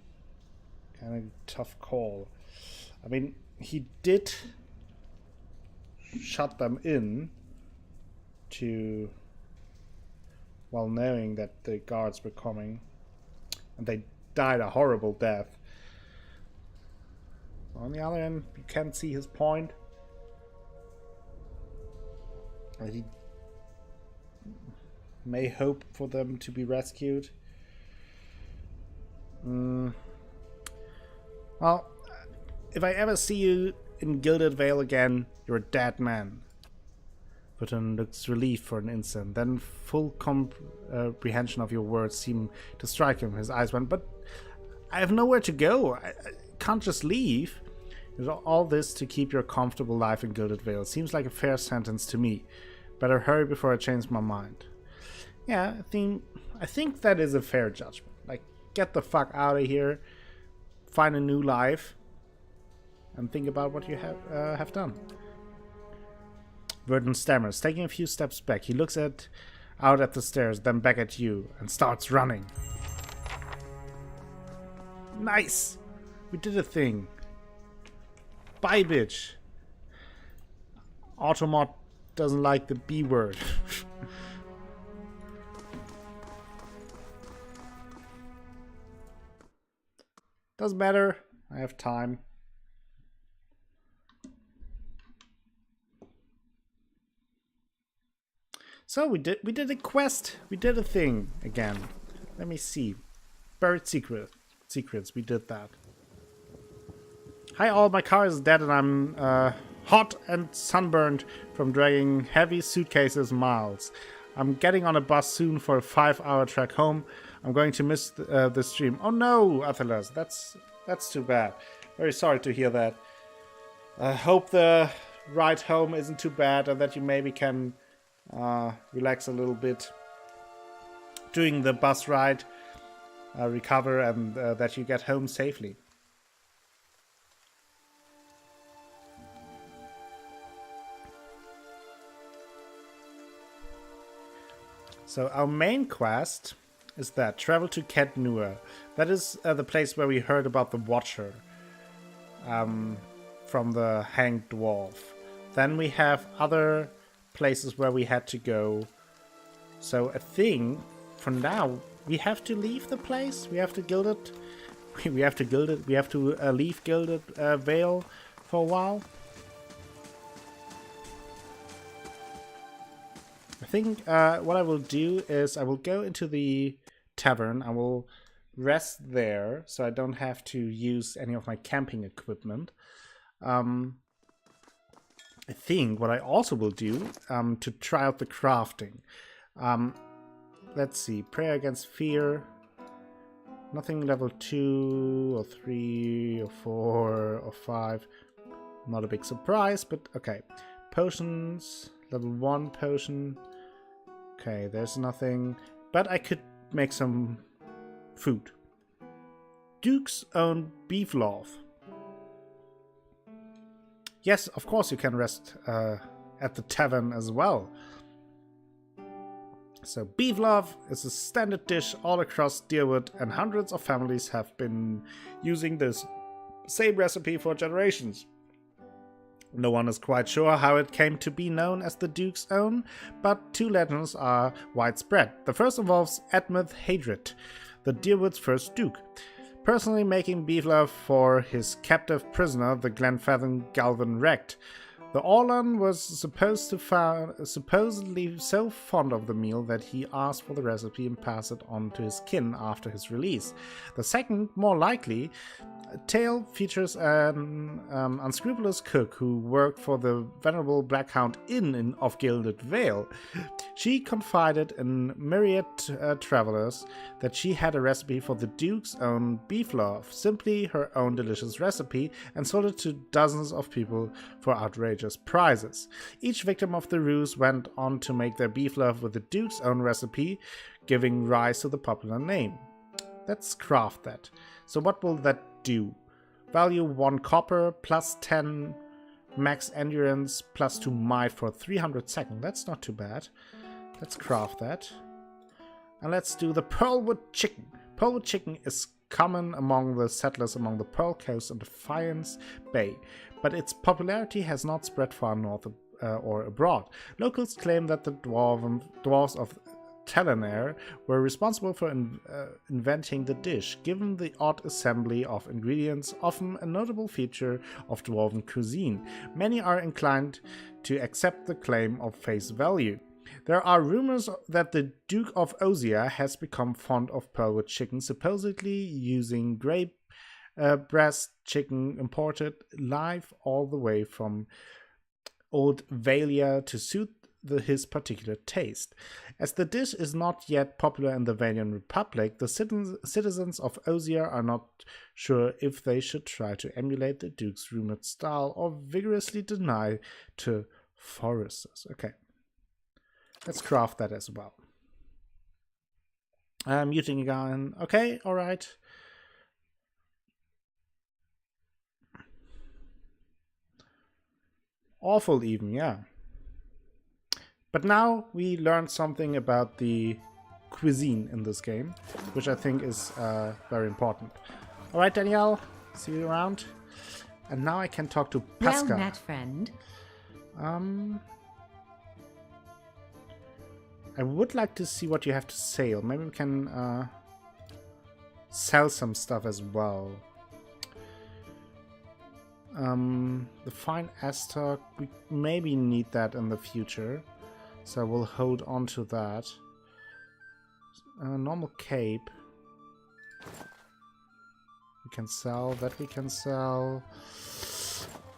Kind of tough call. I mean, he did shut them in to, while knowing that the guards were coming, and they died a horrible death. On the other hand, you can't see his point. And he may hope for them to be rescued. Well, if I ever see you in Gilded Vale again, you're a dead man. Burton looks relieved for an instant, then full comprehension of your words seemed to strike him. His eyes went, but I have nowhere to go. I can't just leave. All this to keep your comfortable life in Gilded Vale. Seems like a fair sentence to me. Better hurry before I change my mind. Yeah, I think that is a fair judgment. Like, get the fuck out of here, find a new life, and think about what you have done. Burton stammers, taking a few steps back. He looks out at the stairs, then back at you, and starts running. Nice! We did a thing. Bye, bitch. Automod doesn't like the B word. Doesn't matter. I have time. So we did a quest. We did a thing again. Let me see. Buried secrets. We did that. Hi all, my car is dead and I'm hot and sunburned from dragging heavy suitcases miles. I'm getting on a bus soon for a 5-hour trek home. I'm going to miss the stream. Oh no, Athelas, that's too bad. Very sorry to hear that. I hope the ride home isn't too bad and that you maybe can relax a little bit during the bus ride, recover, and that you get home safely. So our main quest is that travel to Ket Nur. That is the place where we heard about the Watcher from the hanged dwarf. Then we have other places where we had to go. So I think for now we have to leave the place. We have to gild it. We have to gild it. We have to leave Gilded Vale for a while. I think what I will do is I will go into the tavern. I will rest there so I don't have to use any of my camping equipment. I think what I also will do to try out the crafting. Let's see. Prayer against fear. Nothing level 2 or 3 or 4 or 5. Not a big surprise, but okay. Potions. Level 1 potion. Okay, there's nothing. But I could make some food. Duke's own beef loaf. Yes, of course you can rest at the tavern as well. So beef loaf is a standard dish all across Deerwood, and hundreds of families have been using this same recipe for generations. No one is quite sure how it came to be known as the Duke's own, but two legends are widespread. The first involves Edmund Hadrid, the Deerwood's first Duke, personally making beef loaf for his captive prisoner, the Glenfathan Galvin Recht. The Orlan was supposedly so fond of the meal that he asked for the recipe and passed it on to his kin after his release. The second, more likely, tale features an unscrupulous cook who worked for the venerable Blackhound Inn of Gilded Vale. She confided in myriad travelers that she had a recipe for the Duke's own beef loaf, simply her own delicious recipe, and sold it to dozens of people for outrageous prices. Each victim of the ruse went on to make their beef loaf with the Duke's own recipe, giving rise to the popular name. Let's craft that. So what will that do? Value 1 copper, plus 10 max endurance, plus 2 might for 300 seconds. That's not too bad. Let's craft that. And let's do the Pearlwood Chicken. Pearlwood Chicken is common among the settlers along the Pearl Coast and Defiance Bay, but its popularity has not spread far north or abroad. Locals claim that the dwarves of Telenair were responsible for inventing the dish, given the odd assembly of ingredients, often a notable feature of dwarven cuisine. Many are inclined to accept the claim of face value. There are rumors that the Duke of Osier has become fond of Pearlwood chicken, supposedly using grey breast chicken imported live all the way from Old Valia to suit his particular taste. As the dish is not yet popular in the Valian Republic, the citizens of Osier are not sure if they should try to emulate the Duke's rumored style or vigorously deny to foresters. Okay, let's craft that as well. Muting again. Okay, alright. Awful even, yeah. But now we learned something about the cuisine in this game, which I think is very important. Alright, Danielle, see you around. And now I can talk to Pascal. Well met, friend. I would like to see what you have to sell. Maybe we can sell some stuff as well. The fine Aztok, we maybe need that in the future. So we'll hold on to that. Normal cape. We can sell. That we can sell.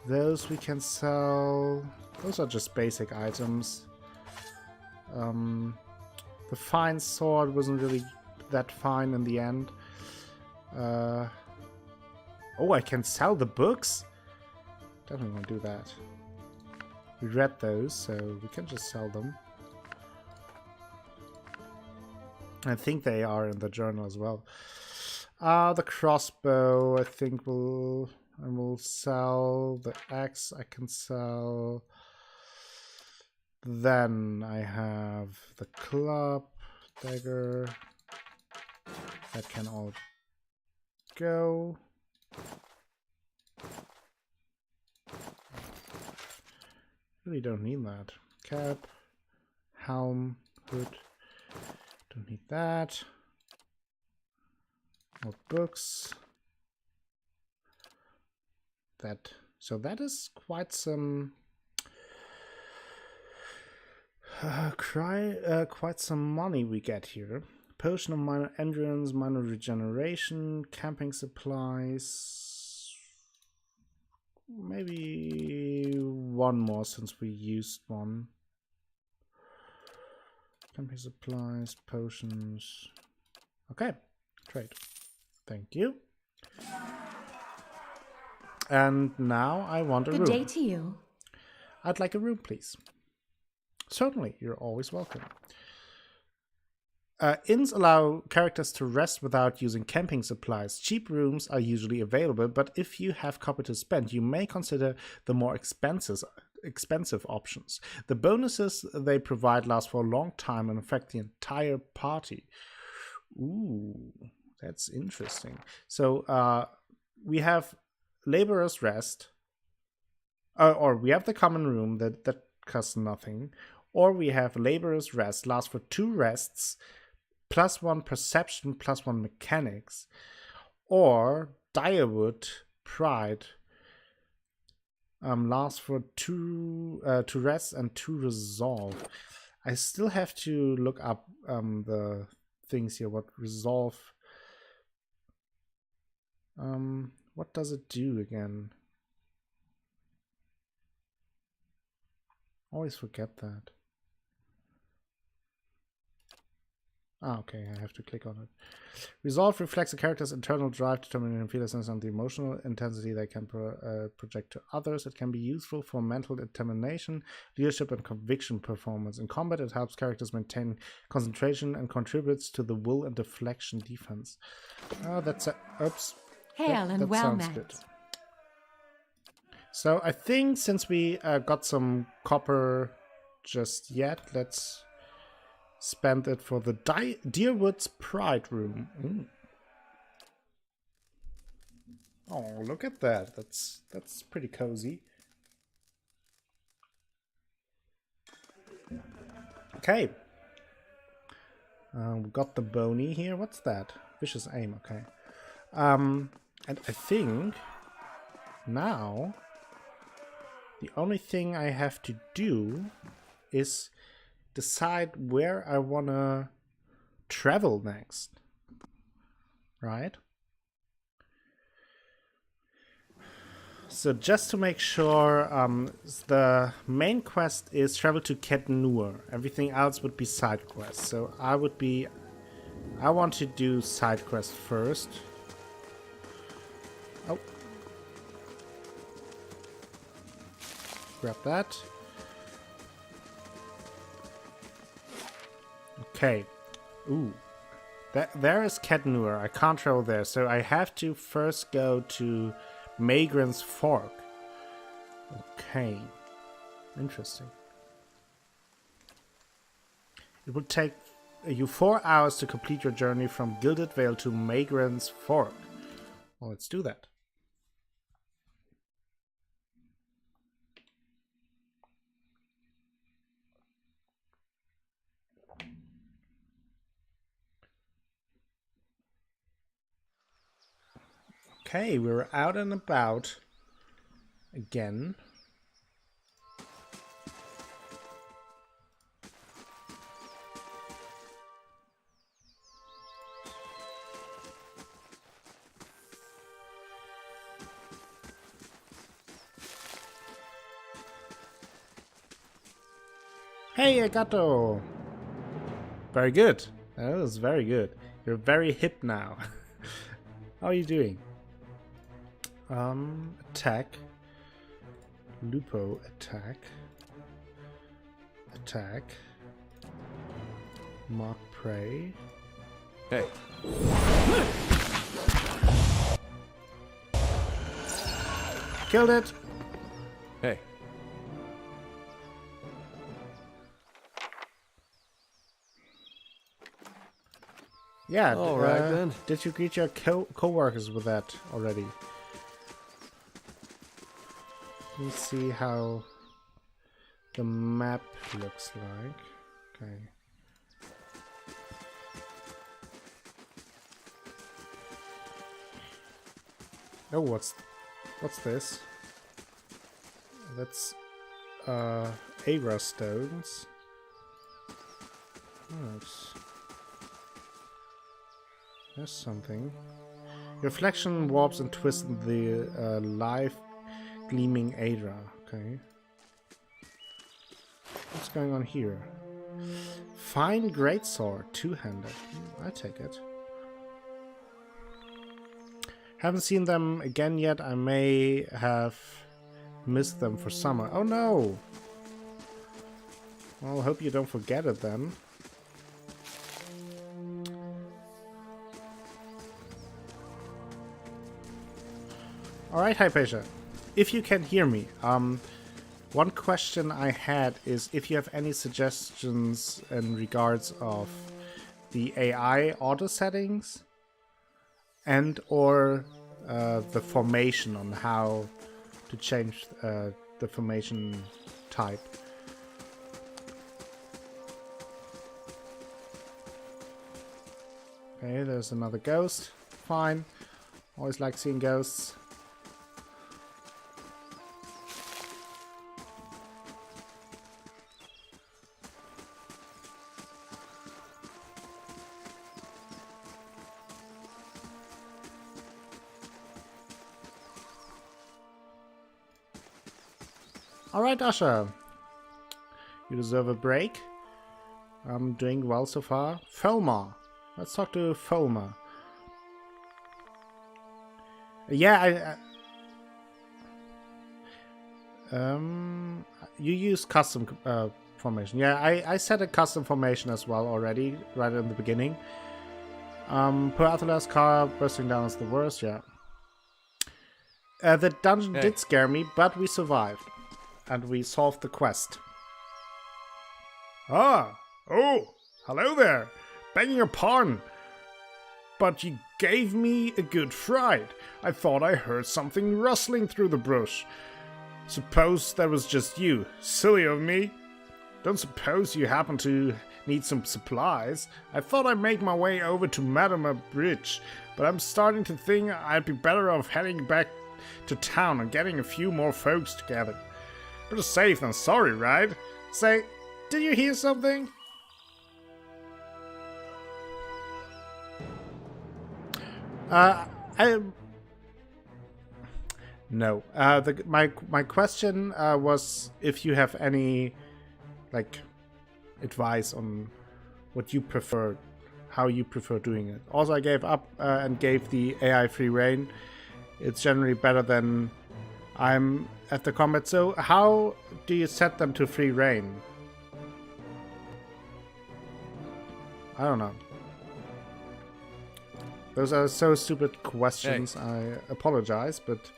Those we can sell. Those are just basic items. The fine sword wasn't really that fine in the end. Oh, I can sell the books? Definitely want to do that. We read those, so we can just sell them. I think they are in the journal as well. The crossbow, I think I will sell. The axe I can sell. Then I have the club, dagger. That can all go. Really don't need that. Cap, helm, hood. Don't need that. More books. So that is quite some quite some money we get here. Potion of minor endurance, minor regeneration, camping supplies. Maybe one more since we used one. Camping supplies, potions. Okay, trade. Thank you. And now I want a room. Good day to you. I'd like a room, please. Certainly, you're always welcome. Inns allow characters to rest without using camping supplies. Cheap rooms are usually available, but if you have copper to spend, you may consider the more expensive options. The bonuses they provide last for a long time and affect the entire party. Ooh, that's interesting. So we have Laborer's Rest, or we have the common room that costs nothing, or we have Laborer's Rest, lasts for 2 rests, +1 perception, +1 mechanics, or Direwood Pride, lasts for 2 rests and 2 resolve. I still have to look up the things here. What resolve? What does it do again? Always forget that. Okay, I have to click on it. Resolve reflects a character's internal drive, determining fearlessness, and the emotional intensity they can project to others. It can be useful for mental determination, leadership, and conviction performance. In combat, it helps characters maintain concentration and contributes to the will and deflection defense. That's a... Oops. Hail and well met. Good. So I think since we got some copper just yet, let's spend it for the Deerwood's Pride room. Oh, look at that. That's pretty cozy. Okay. We got the bony here. What's that? Vicious aim. Okay. And I think now the only thing I have to do is decide where I want to travel next. Right? So just to make sure, the main quest is travel to Ketnur. Everything else would be side quests. So I want to do side quest first. Oh. Grab that. Okay. Ooh. There is Ketnur. I can't travel there, so I have to first go to Magran's Fork. Okay. Interesting. It would take you 4 hours to complete your journey from Gilded Vale to Magran's Fork. Well, let's do that. Okay, we're out and about again. Hey, Agato! Very good. That was very good. You're very hip now. How are you doing? Attack. Lupo, attack. Attack. Mark prey. Hey. Killed it. Hey. Yeah. All right, then. Did you greet your co-workers with that already? Let me see how the map looks like. Okay. Oh, what's this? That's Agra stones. Oh, there's something. Reflection warps and twists the live gleaming Agra. Okay. What's going on here? Fine greatsword, two-handed. I take it. Haven't seen them again yet. I may have missed them for summer. Oh no! Well, hope you don't forget it then. Alright, Hypatia. If you can hear me, one question I had is if you have any suggestions in regards of the AI auto settings and or the formation on how to change the formation type. Okay, there's another ghost. Fine. Always like seeing ghosts. Alright, Asha. You deserve a break. I'm doing well so far. Felma. Let's talk to Felma. Yeah, you use custom formation. Yeah, I set a custom formation as well already, right in the beginning. Per Athalas, car bursting down is the worst, yeah. The dungeon did scare me, but we survived. And we solved the quest. Ah! Oh! Hello there! Begging your pardon, but you gave me a good fright. I thought I heard something rustling through the brush. Suppose that was just you. Silly of me. Don't suppose you happen to need some supplies? I thought I'd make my way over to Madama Bridge, but I'm starting to think I'd be better off heading back to town and getting a few more folks together. Better safe than sorry, right? Say, did you hear something? No. My question was if you have any like advice on what you prefer, how you prefer doing it. Also, I gave up and gave the AI free reign. It's generally better than I'm at the combat. So how do you set them to free reign? I don't know. Those are so stupid questions. Hey. I apologize, but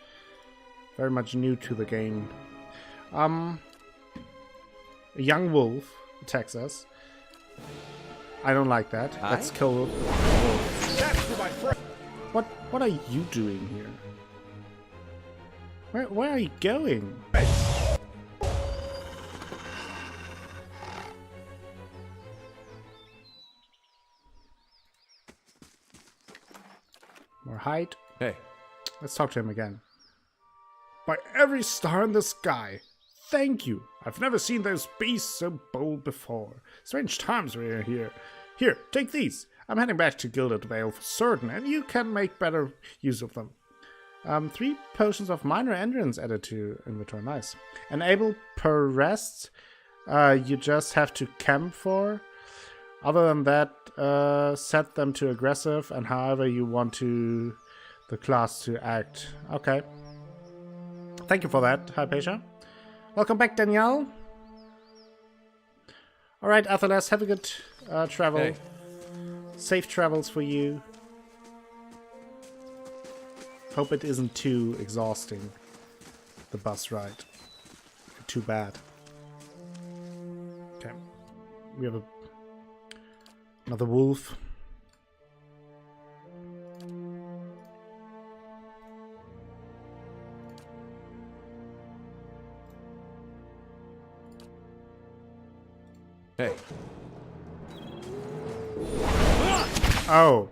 very much new to the game. A young wolf attacks us. I don't like that. Hi? Let's kill. What are you doing here? Where are you going? More height. Hey. Let's talk to him again. By every star in the sky, thank you. I've never seen those beasts so bold before. Strange times we're here. Here, take these. I'm heading back to Gilded Vale for certain, and you can make better use of them. 3 potions of minor endurance added to inventory. Nice. Enable per rest. You just have to camp for. Other than that, set them to aggressive and however you want to the class to act. Okay. Thank you for that, Hypatia. Welcome back, Danielle. Alright, Athalas, have a good travel. Hey. Safe travels for you. Hope it isn't too exhausting, the bus ride. Too bad. Okay. We have another wolf. Hey. Oh.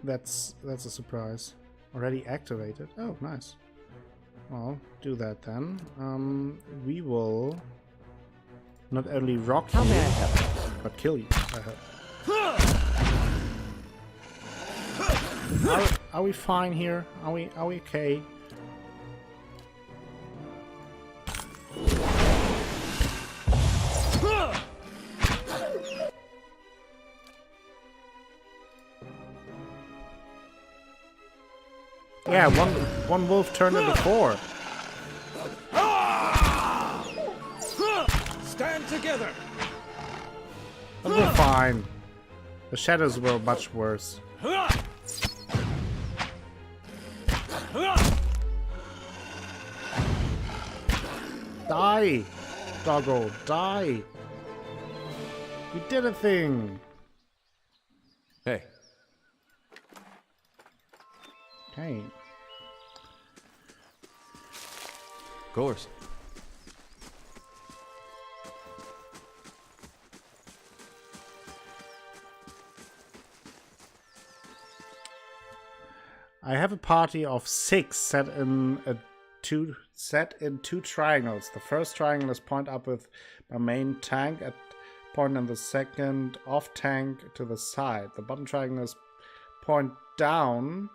That's a surprise. Already activated. Oh, nice. Well, do that then. We will not only rock you, but kill you, I hope. Are we fine here? Are we okay? Yeah, one wolf turned into 4. Stand together! But we're fine. The shadows were much worse. Die! Doggo, die! We did a thing! Hey. Okay. Of course. I have a party of 6 set in two triangles. The first triangle is point up with my main tank at point in the second off tank to the side. The bottom triangle is point down,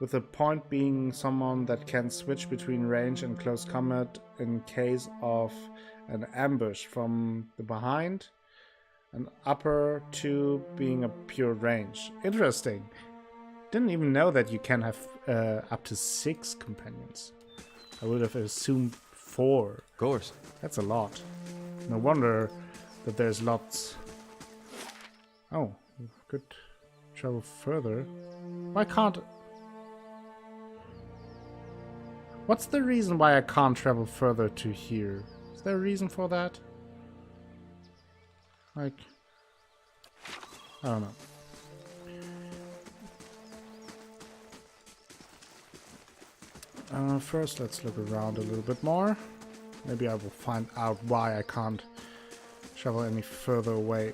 with the point being someone that can switch between range and close combat in case of an ambush from the behind, and upper 2 being a pure range. Interesting. Didn't even know that you can have up to 6 companions. I would have assumed 4. Of course. That's a lot. No wonder that there's lots. Oh, we could travel further. Why can't... What's the reason why I can't travel further to here? Is there a reason for that? Like... I don't know. First, let's look around a little bit more. Maybe I will find out why I can't travel any further away.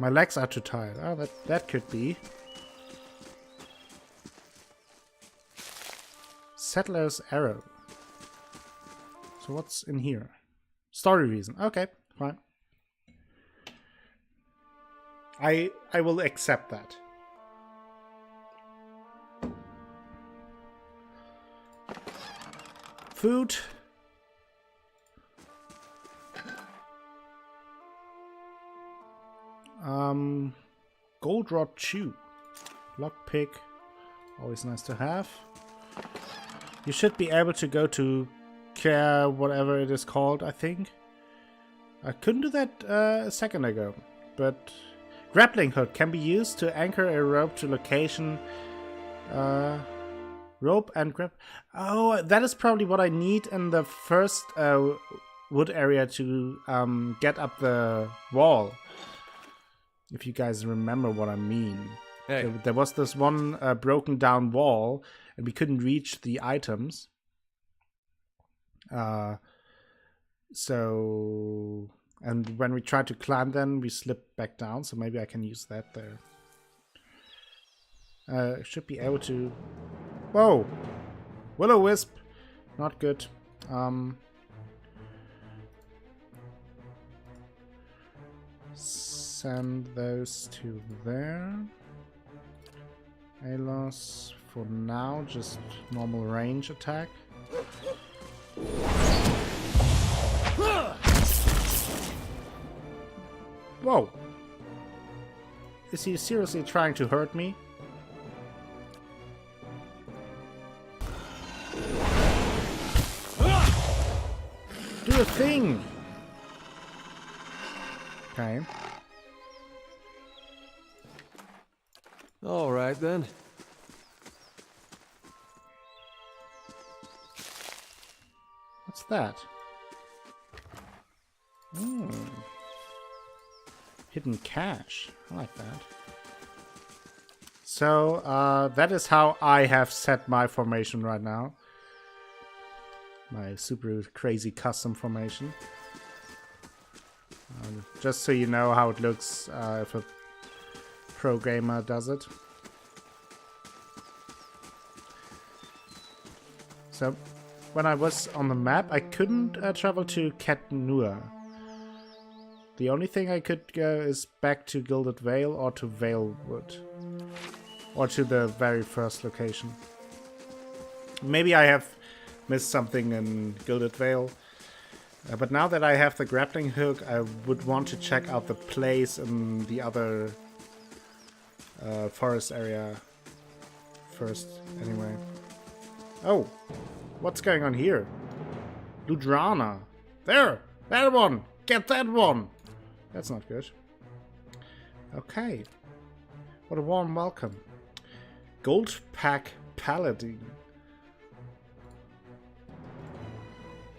My legs are too tired. Oh, that could be. Settler's Arrow. So what's in here? Story reason. Okay, fine. I will accept that. Food. Gold Rod Chew. Lockpick. Always nice to have. You should be able to go to Care, whatever it is called, I think. I couldn't do that a second ago. But grappling hook can be used to anchor a rope to location. Rope and grab. Oh, that is probably what I need in the first wood area to get up the wall. If you guys remember what I mean. Hey. There was this one broken down wall, and we couldn't reach the items. So, and when we tried to climb, then we slipped back down. So maybe I can use that there. Should be able to. Whoa! Will-o-wisp! Not good. Send those to there. Alos, for now, just normal range attack. Whoa! Is he seriously trying to hurt me? Do a thing! Okay. All right, then. What's that? Hidden cache. I like that. So, that is how I have set my formation right now. My super crazy custom formation. Just so you know how it looks if a pro gamer does it. So, when I was on the map, I couldn't travel to Ket Nua. The only thing I could go is back to Gilded Vale or to Valewood. Or to the very first location. Maybe I have missed something in Gilded Vale. But now that I have the grappling hook, I would want to check out the place in the other forest area first, anyway. Oh, what's going on here? Ludrana. There! That one! Get that one! That's not good. Okay. What a warm welcome. Gold Pack Paladin.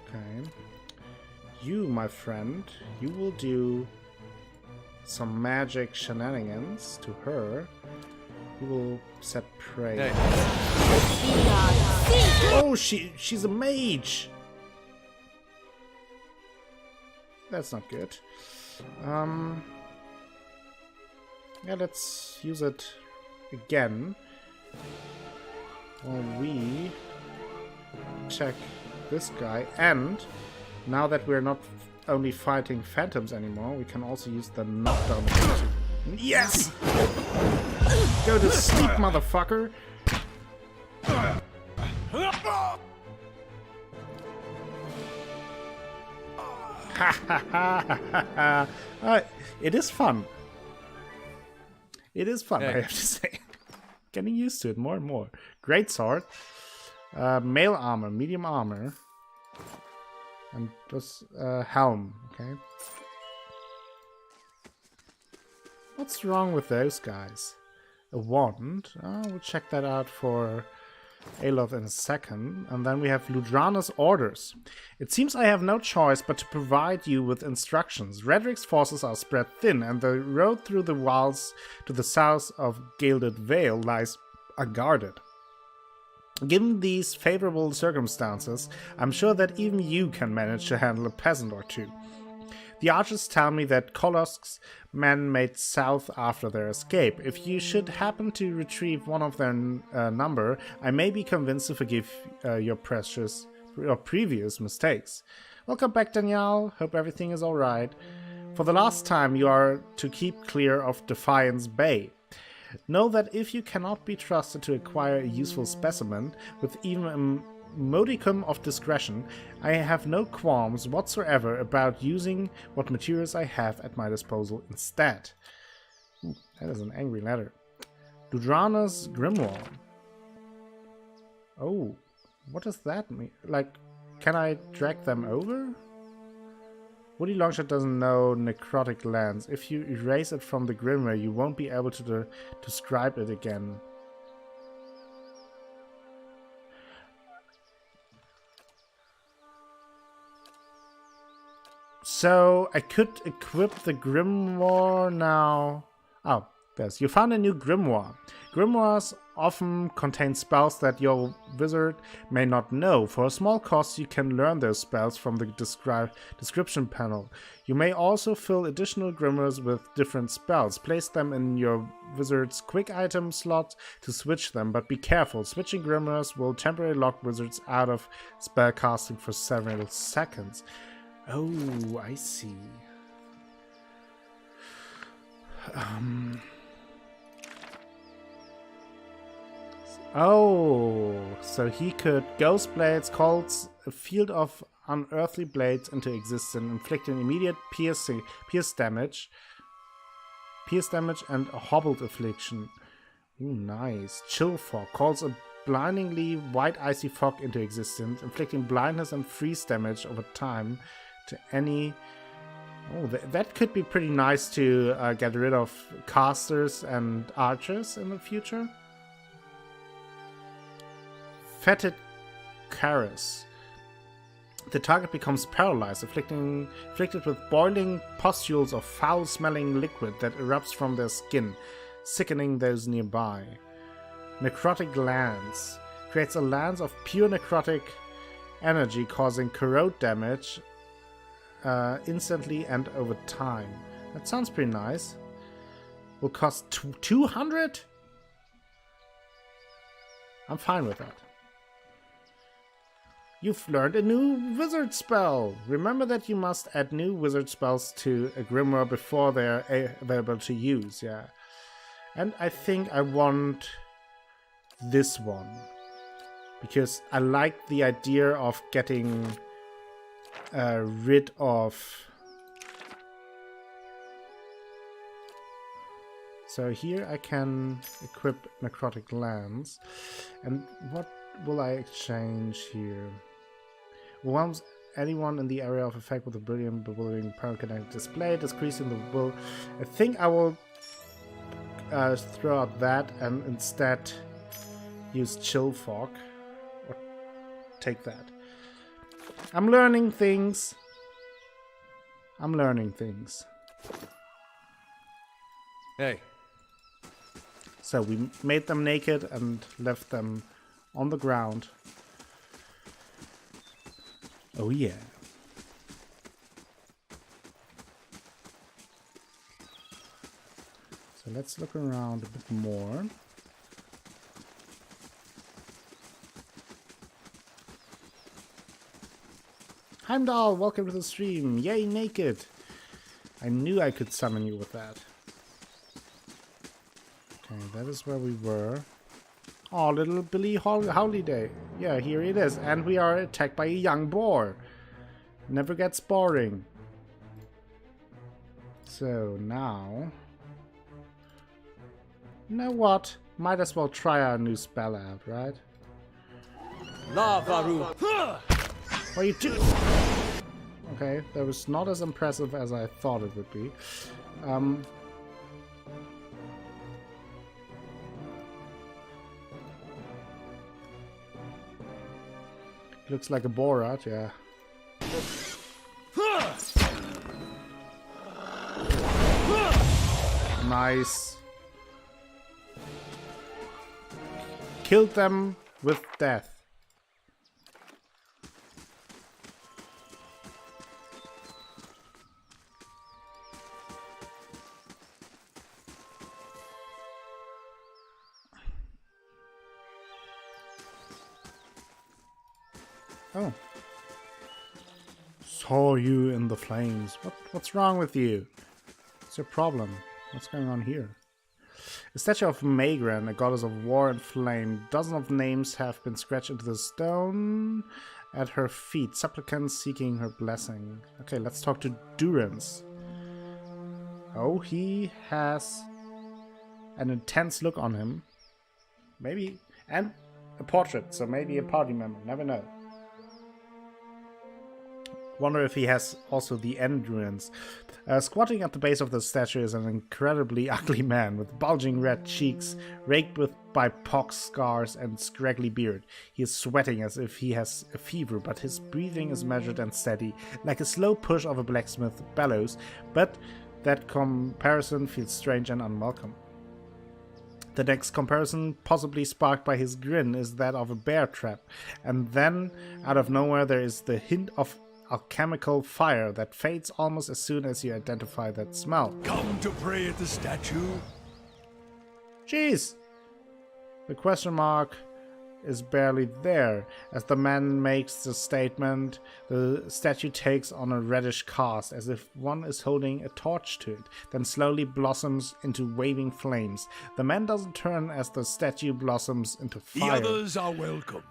Okay. You, my friend, you will do some magic shenanigans to her. You will set prey. Hey. Oh, she's a mage. That's not good. Yeah, let's use it again. While we check this guy, and now that we're not only fighting phantoms anymore, we can also use the knockdown ability. Yes! Go to sleep, motherfucker! It is fun. It is fun, I have to say. Getting used to it more and more. Great sword. Mail armor, medium armor. And just helm, okay? What's wrong with those guys? A wand. We'll check that out for Aloth in a second. And then we have Ludrana's orders. It seems I have no choice but to provide you with instructions. Redric's forces are spread thin, and the road through the wilds to the south of Gilded Vale lies unguarded. Given these favorable circumstances, I'm sure that even you can manage to handle a peasant or two. The archers tell me that Kolosk's men made south after their escape. If you should happen to retrieve one of their number, I may be convinced to forgive your previous mistakes. Welcome back, Danielle. Hope everything is alright. For the last time, you are to keep clear of Defiance Bay. Know that if you cannot be trusted to acquire a useful specimen, with even a modicum of discretion, I have no qualms whatsoever about using what materials I have at my disposal instead. Ooh, that is an angry letter. Ludrana's Grimoire. Oh, what does that mean? Like, can I drag them over? Woody Longshot doesn't know necrotic lands. If you erase it from the Grimoire, you won't be able to describe it again. So I could equip the Grimoire now. Oh, there's. You found a new Grimoire. Grimoires often contain spells that your wizard may not know. For a small cost, you can learn those spells from the description panel. You may also fill additional Grimoires with different spells. Place them in your wizard's quick item slot to switch them, but be careful. Switching Grimoires will temporarily lock wizards out of spellcasting for several seconds. Oh, I see. Oh, so he could Ghost Blades calls a field of unearthly blades into existence, inflicting immediate pierce damage, and a hobbled affliction. Ooh, nice. Chill Fog calls a blindingly white icy fog into existence, inflicting blindness and freeze damage over time to any Oh, that could be pretty nice to get rid of casters and archers in the future. Fetid Karis. The target becomes paralyzed, afflicted with boiling pustules of foul-smelling liquid that erupts from their skin, sickening those nearby. Necrotic Lance. Creates a lance of pure necrotic energy, causing corrode damage instantly and over time. That sounds pretty nice. Will cost 200? I'm fine with that. You've learned a new wizard spell. Remember that you must add new wizard spells to a grimoire before they're available to use, yeah. And I think I want this one, because I like the idea of getting rid of... So here I can equip Necrotic Lance. And what will I exchange here? Overwhelms anyone in the area of effect with a brilliant, bewildering, pyrokinetic display, decreasing the will. I think I will throw out that and instead use Chill Fog. Or take that. I'm learning things. Hey. So we made them naked and left them on the ground. Oh yeah. So let's look around a bit more. Heimdall, welcome to the stream. Yay, naked. I knew I could summon you with that. Okay, that is where we were. Oh, little Billy Holiday. Yeah, here it is. And we are attacked by a young boar. Never gets boring. So now... You know what? Might as well try our new spell out, right? Lavaru. What are you doing? Okay, that was not as impressive as I thought it would be. Looks like a Borat, yeah. Nice. Killed them with death. Oh. Saw you in the flames. What's wrong with you? What's your problem? What's going on here? A statue of Magran, a goddess of war and flame. Dozens of names have been scratched into the stone at her feet. Supplicants seeking her blessing. Okay, let's talk to Durance. Oh, he has an intense look on him. Maybe, and a portrait, so maybe a party member. Never know. Wonder if he has also the endurance. Squatting at the base of the statue is an incredibly ugly man with bulging red cheeks, raked by pox scars and scraggly beard. He is sweating as if he has a fever, but his breathing is measured and steady, like a slow push of a blacksmith bellows, but that comparison feels strange and unwelcome. The next comparison, possibly sparked by his grin, is that of a bear trap, and then, out of nowhere, there is the hint of alchemical fire that fades almost as soon as you identify that smell. Come to pray at the statue? Jeez! The question mark is barely there. As the man makes the statement, the statue takes on a reddish cast, as if one is holding a torch to it, then slowly blossoms into waving flames. The man doesn't turn as the statue blossoms into fire. The others are welcome,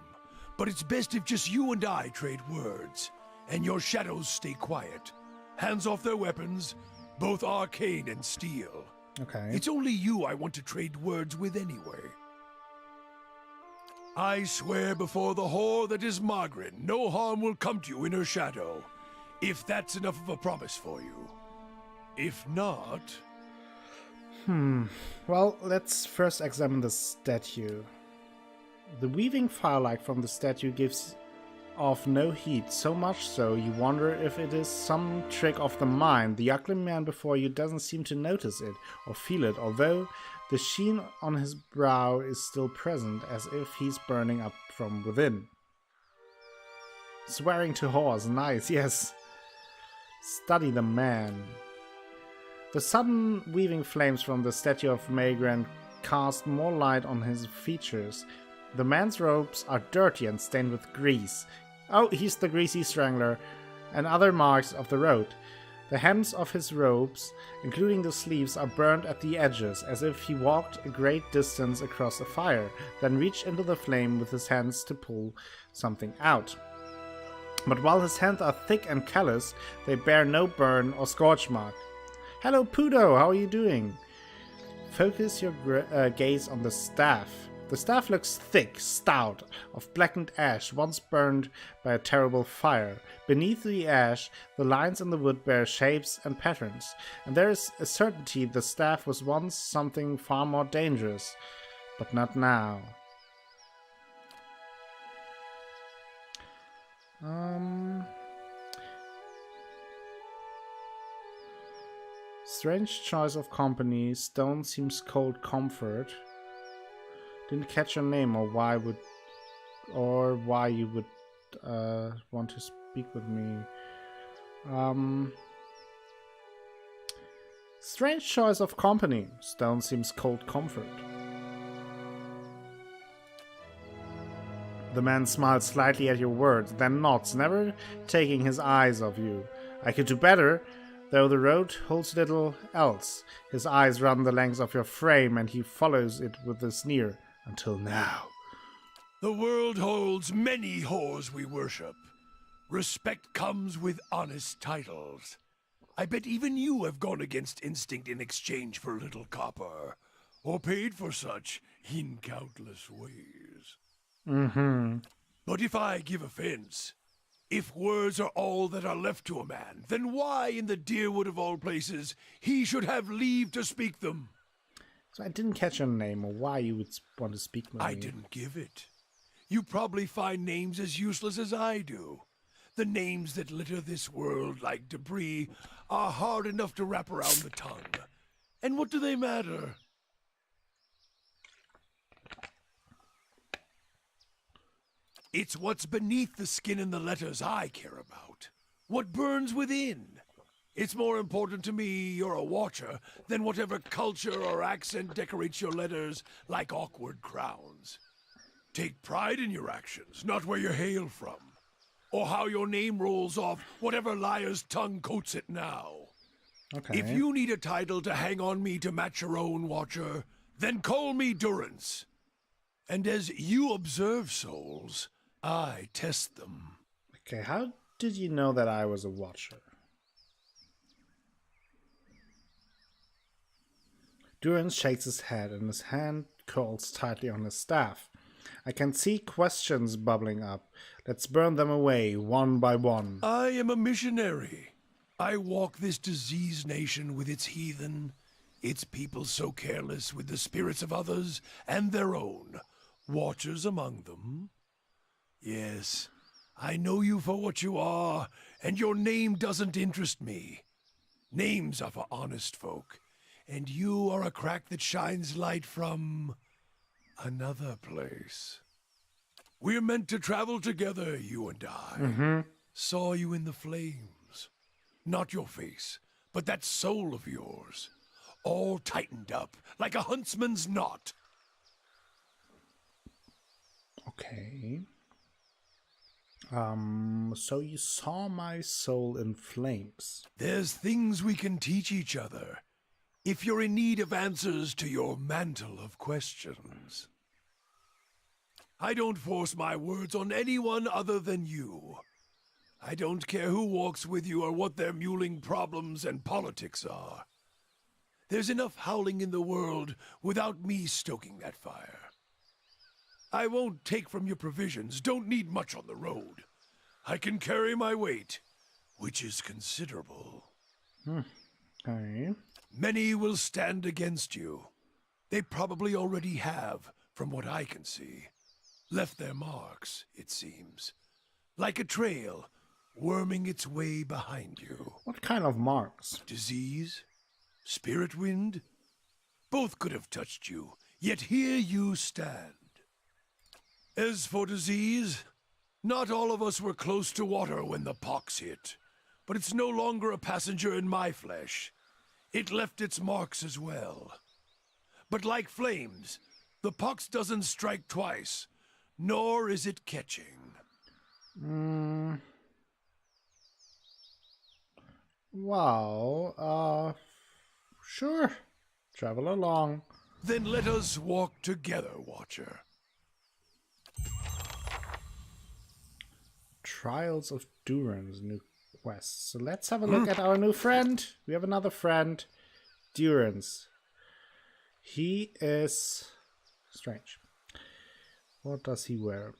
but it's best if just you and I trade words. And your shadows stay quiet. Hands off their weapons, both arcane and steel. Okay. It's only you I want to trade words with anyway. I swear before the whore that is Magran, no harm will come to you in her shadow. If that's enough of a promise for you. If not... Well, let's first examine the statue. The weaving firelight from the statue gives off no heat, so much so you wonder if it is some trick of the mind. The ugly man before you doesn't seem to notice it or feel it, although the sheen on his brow is still present, as if he's burning up from within. Swearing to horse, nice, yes. Study the man. The sudden weaving flames from the statue of Maegran cast more light on his features. The man's robes are dirty and stained with grease. Oh, he's the greasy strangler, and other marks of the road. The hems of his robes, including the sleeves, are burned at the edges, as if he walked a great distance across a fire, then reached into the flame with his hands to pull something out. But while his hands are thick and callous, they bear no burn or scorch mark. Hello, Pudo, how are you doing? Focus your gaze on the staff. The staff looks thick, stout, of blackened ash, once burned by a terrible fire. Beneath the ash, the lines in the wood bear shapes and patterns, and there is a certainty the staff was once something far more dangerous, but not now. Strange choice of company. Stone seems cold comfort. Didn't catch your name or why you would want to speak with me. Strange choice of company. Stone seems cold comfort. The man smiles slightly at your words, then nods, never taking his eyes off you. I could do better, though the road holds little else. His eyes run the length of your frame, and he follows it with a sneer. Until now. The world holds many whores we worship. Respect comes with honest titles. I bet even you have gone against instinct in exchange for a little copper, or paid for such in countless ways. But if I give offense, if words are all that are left to a man, then why in the Deerwood of all places he should have leave to speak them? So I didn't catch your name or why you would want to speak with me. I didn't give it. You probably find names as useless as I do. The names that litter this world like debris are hard enough to wrap around the tongue. And what do they matter? It's what's beneath the skin and the letters I care about. What burns within. It's more important to me you're a watcher than whatever culture or accent decorates your letters like awkward crowns. Take pride in your actions, not where you hail from, or how your name rolls off whatever liar's tongue coats it now. Okay. If you need a title to hang on me to match your own, Watcher, then call me Durance. And as you observe souls, I test them. Okay, how did you know that I was a watcher? Durance shakes his head and his hand curls tightly on his staff. I can see questions bubbling up. Let's burn them away, one by one. I am a missionary. I walk this diseased nation with its heathen, its people so careless with the spirits of others and their own, watchers among them. Yes, I know you for what you are, and your name doesn't interest me. Names are for honest folk. And you are a crack that shines light from another place. We're meant to travel together, you and I. Saw you in the flames. Not your face, but that soul of yours. All tightened up, like a huntsman's knot. Okay. So you saw my soul in flames. There's things we can teach each other. If you're in need of answers to your mantle of questions. I don't force my words on anyone other than you. I don't care who walks with you or what their mewling problems and politics are. There's enough howling in the world without me stoking that fire. I won't take from your provisions, don't need much on the road. I can carry my weight, which is considerable. Okay. Many will stand against you. They probably already have, from what I can see. Left their marks, it seems. Like a trail, worming its way behind you. What kind of marks? Disease? Spirit wind? Both could have touched you, yet here you stand. As for disease, not all of us were close to water when the pox hit, but it's no longer a passenger in my flesh. It left its marks as well. But like flames, the pox doesn't strike twice, nor is it catching. Well, sure. Travel along. Then let us walk together, Watcher. Trials of Durance, new quest. So let's have a look at our new friend. We have another friend, Durance. He is strange. What does he wear?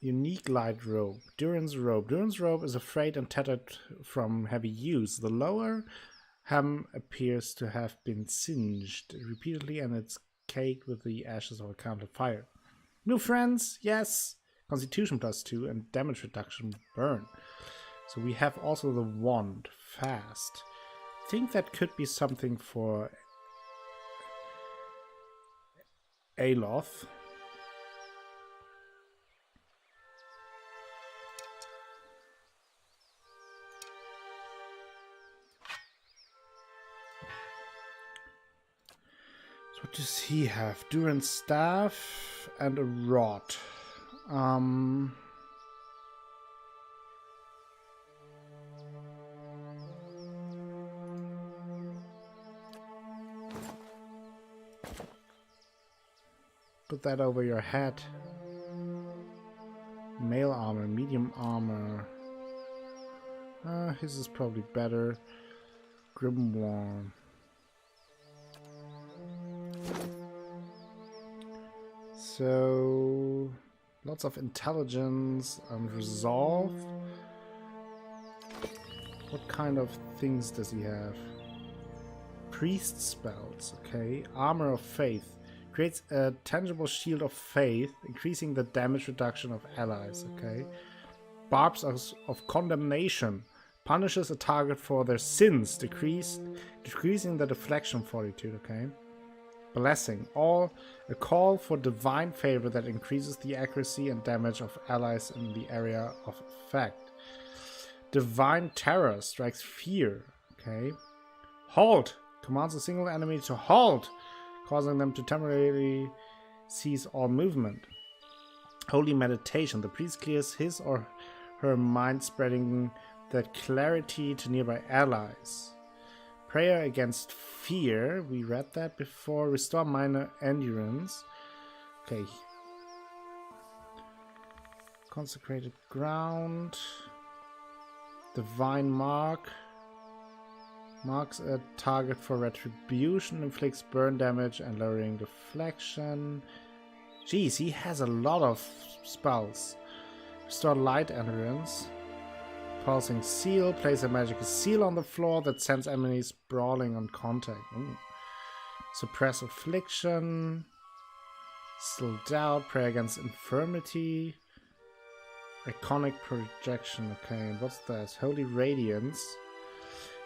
Unique light robe. Durance robe. Durance robe is frayed and tattered from heavy use. The lower hem appears to have been singed repeatedly, and it's caked with the ashes of a countless fire. New friends, yes. Constitution +2 and damage reduction burn. So we have also the wand, fast. I think that could be something for Aloth. So what does he have? Durance staff and a rod. Put that over your head. Mail armor, medium armor. His is probably better. Grimoire. So lots of intelligence and resolve. What kind of things does he have? Priest spells, okay. Armor of Faith. Creates a tangible shield of faith, increasing the damage reduction of allies, okay. Barbs of Condemnation. Punishes a target for their sins, decreasing the deflection fortitude, okay. Blessing. A call for divine favor that increases the accuracy and damage of allies in the area of effect. Divine Terror. Strikes fear, okay. Halt. Commands a single enemy to halt, causing them to temporarily cease all movement. Holy Meditation. The priest clears his or her mind, spreading the clarity to nearby allies. Prayer against fear. We read that before. Restore minor endurance. Okay. Consecrated ground. Divine Mark. Marks a target for retribution, inflicts burn damage and lowering deflection. Jeez, he has a lot of spells. Restore light endurance. Pulsing seal. Place a magical seal on the floor that sends enemies brawling on contact. Ooh. Suppress affliction. Still doubt. Pray against infirmity. Iconic projection. Okay, and what's that? Holy radiance.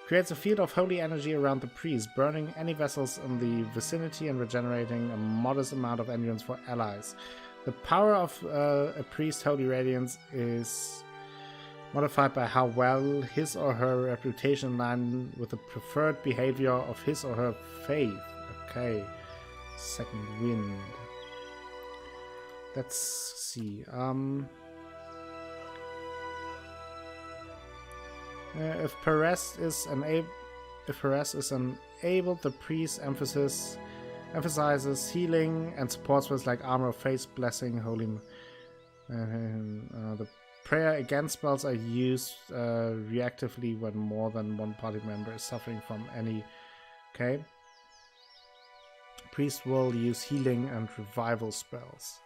Creates a field of holy energy around the priest, burning any vessels in the vicinity and regenerating a modest amount of endurance for allies. The power of a priest's holy radiance is modified by how well his or her reputation aligns with the preferred behavior of his or her faith. Okay. Second wind. Let's see. If Perez is enabled, the priest emphasizes healing and supports with like Armor of Faith, Blessing, Holy. The prayer against spells are used reactively when more than one party member is suffering from any. Okay. Priest will use healing and revival spells.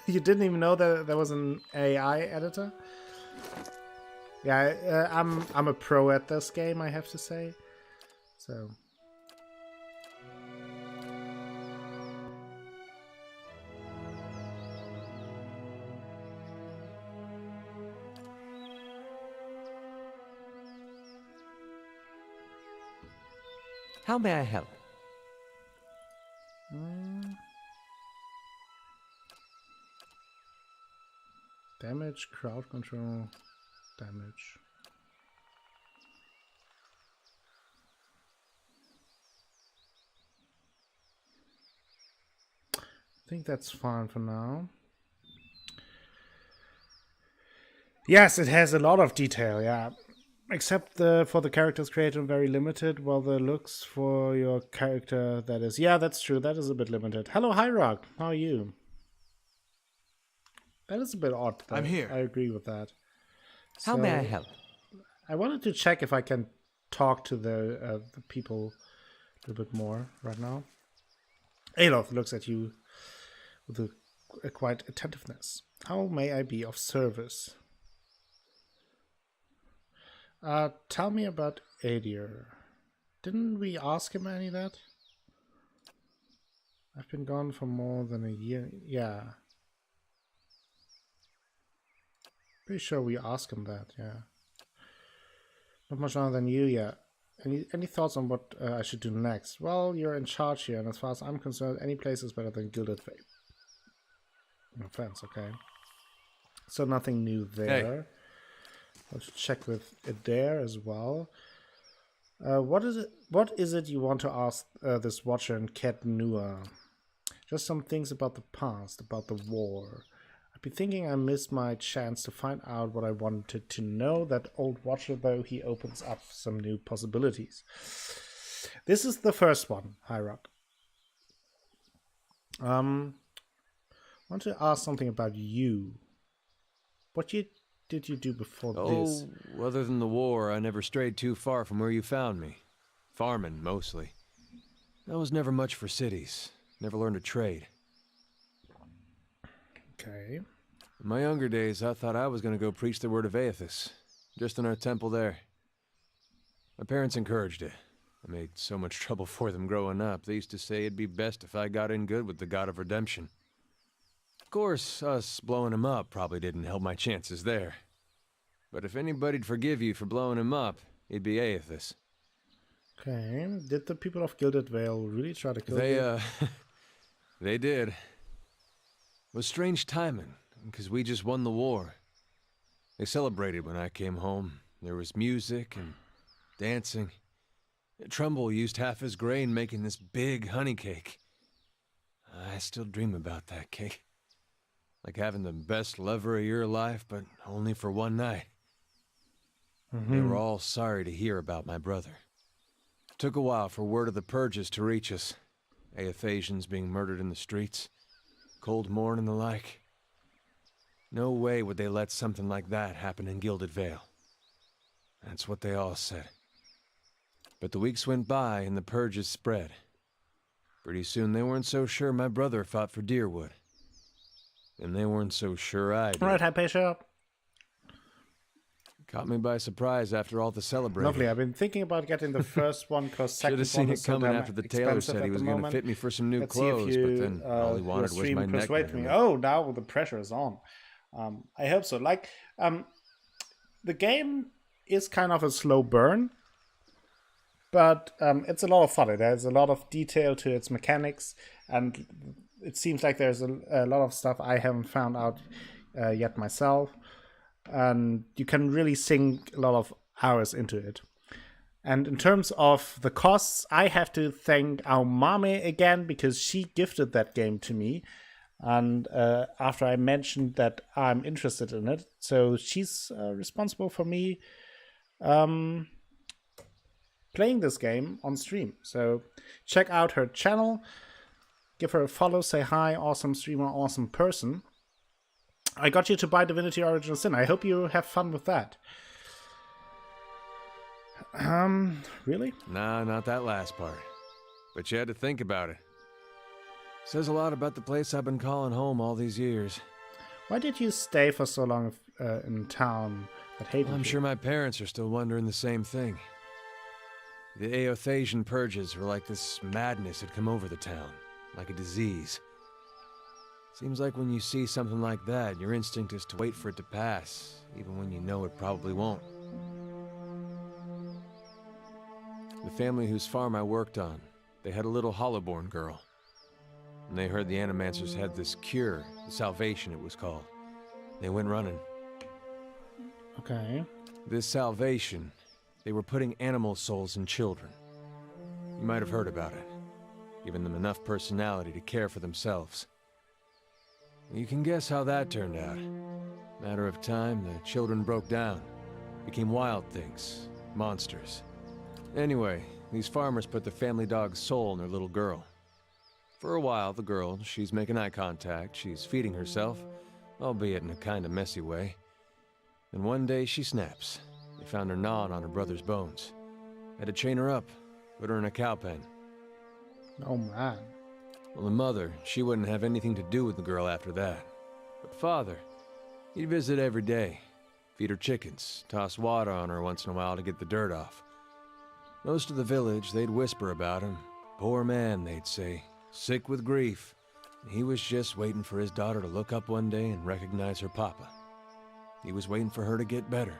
You didn't even know that there was an AI editor? Yeah, I'm a pro at this game, I have to say. So. How may I help? Damage, crowd control, damage. I think that's fine for now. Yes, it has a lot of detail, yeah. Except for the characters created very limited, while the looks for your character, that is... Yeah, that's true, that is a bit limited. Hello, Hyrock, how are you? That is a bit odd. I'm here. I agree with that. How may I help? I wanted to check if I can talk to the people a little bit more right now. Alof looks at you with a quite attentiveness. How may I be of service? Tell me about Adir. Didn't we ask him any of that? I've been gone for more than a year. Yeah. Pretty sure we asked him that, yeah. Not much longer than you, yeah. Any thoughts on what I should do next? Well, you're in charge here, and as far as I'm concerned, any place is better than Gilded Vale. No offense, okay. So nothing new there. Hey. Let's check with Adair as well. What is it you want to ask this Watcher and Cat Nua? Just some things about the past, about the war. I've been thinking I missed my chance to find out what I wanted to know. That old Watcher, though, he opens up some new possibilities. This is the first one, Hyrock. I want to ask something about you. What did you do before this? Oh, other than the war, I never strayed too far from where you found me. Farming, mostly. I was never much for cities. Never learned a trade. Okay. In my younger days, I thought I was going to go preach the word of Aethys. Just in our temple there. My parents encouraged it. I made so much trouble for them growing up. They used to say it'd be best if I got in good with the God of Redemption. Of course, us blowing him up probably didn't help my chances there. But if anybody'd forgive you for blowing him up, it'd be Aethys. Okay. Did the people of Gilded Vale really try to kill you? They did. It was strange timing, because we just won the war. They celebrated when I came home. There was music and dancing. Trumbull used half his grain making this big honey cake. I still dream about that cake. Like having the best lover of your life, but only for one night. They were all sorry to hear about my brother. Took a while for word of the purges to reach us. Aethasians being murdered in the streets. Cold Morn and the like. No way would they let something like that happen in Gilded Vale. That's what they all said. But the weeks went by and the purges spread. Pretty soon they weren't so sure my brother fought for Deerwood. And they weren't so sure I did. All right, Hypatia. Caught me by surprise after all the celebrating. Lovely. I've been thinking about getting the first one because second should have seen one it is so coming damn after the tailor said he was going to fit me for some new Let's clothes, see if you, but then all he wanted was my neck persuade me. measurement. Oh, now the pressure is on. I hope so. Like, the game is kind of a slow burn, but it's a lot of fun. It has a lot of detail to its mechanics, and it seems like there's a lot of stuff I haven't found out yet myself. And you can really sink a lot of hours into it. And in terms of the costs, I have to thank our mommy again because she gifted that game to me. And after I mentioned that I'm interested in it, so she's responsible for me playing this game on stream. So check out her channel, give her a follow, say hi, awesome streamer, awesome person. I got you to buy Divinity Original Sin. I hope you have fun with that. Really? Nah, not that last part. But you had to think about it. Says a lot about the place I've been calling home all these years. Why did you stay for so long in town that hated I'm you? sure my parents are still wondering the same thing. The Eothasian purges were like this madness had come over the town, like a disease. Seems like when you see something like that, your instinct is to wait for it to pass, even when you know it probably won't. The family whose farm I worked on, they had a little Hollowborn girl. And they heard the Animancers had this cure, the Salvation it was called. They went running. Okay. This Salvation, they were putting animal souls in children. You might have heard about it, giving them enough personality to care for themselves. You can guess how that turned out. Matter of time, the children broke down, became wild things, monsters. Anyway, these farmers put the family dog's soul in their little girl. For a while, the girl, she's making eye contact, she's feeding herself, albeit in a kind of messy way. Then one day she snaps. They found her gnawing on her brother's bones. Had to chain her up, put her in a cow pen. Oh man. Well, the mother, she wouldn't have anything to do with the girl after that. But father, he'd visit every day, feed her chickens, toss water on her once in a while to get the dirt off. Most of the village, they'd whisper about him. Poor man, they'd say, sick with grief. He was just waiting for his daughter to look up one day and recognize her papa. He was waiting for her to get better.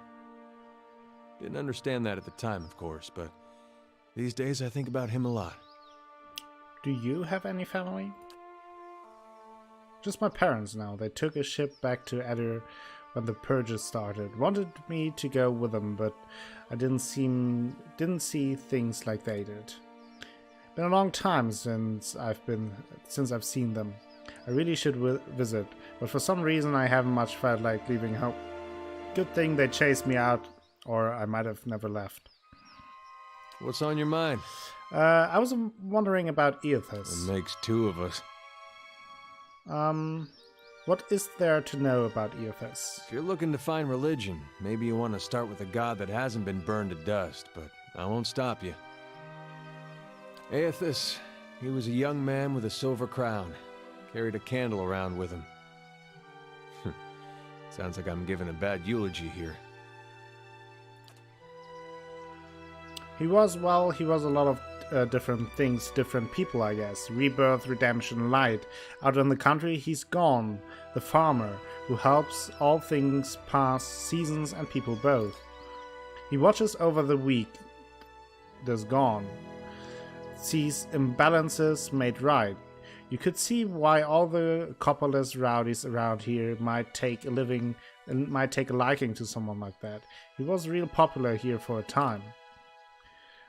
Didn't understand that at the time, of course, but these days I think about him a lot. Do you have any family? Just my parents now. They took a ship back to Edir when the purges started. Wanted me to go with them, but I didn't see things like they did. Been a long time since I've seen them. I really should visit, but for some reason I haven't much felt like leaving home. Good thing they chased me out, or I might have never left. What's on your mind? I was wondering about Eothas. It makes two of us. What is there to know about Eothas? If you're looking to find religion, maybe you want to start with a god that hasn't been burned to dust, but I won't stop you. Eothas, he was a young man with a silver crown. Carried a candle around with him. Sounds like I'm giving a bad eulogy here. He was a lot of different things, different people, I guess. Rebirth, redemption, light. Out in the country, he's gone. The farmer, who helps all things pass, seasons and people both. He watches over the weak that's gone. Sees imbalances made right. You could see why all the copperless rowdies around here might take a liking to someone like that. He was real popular here for a time.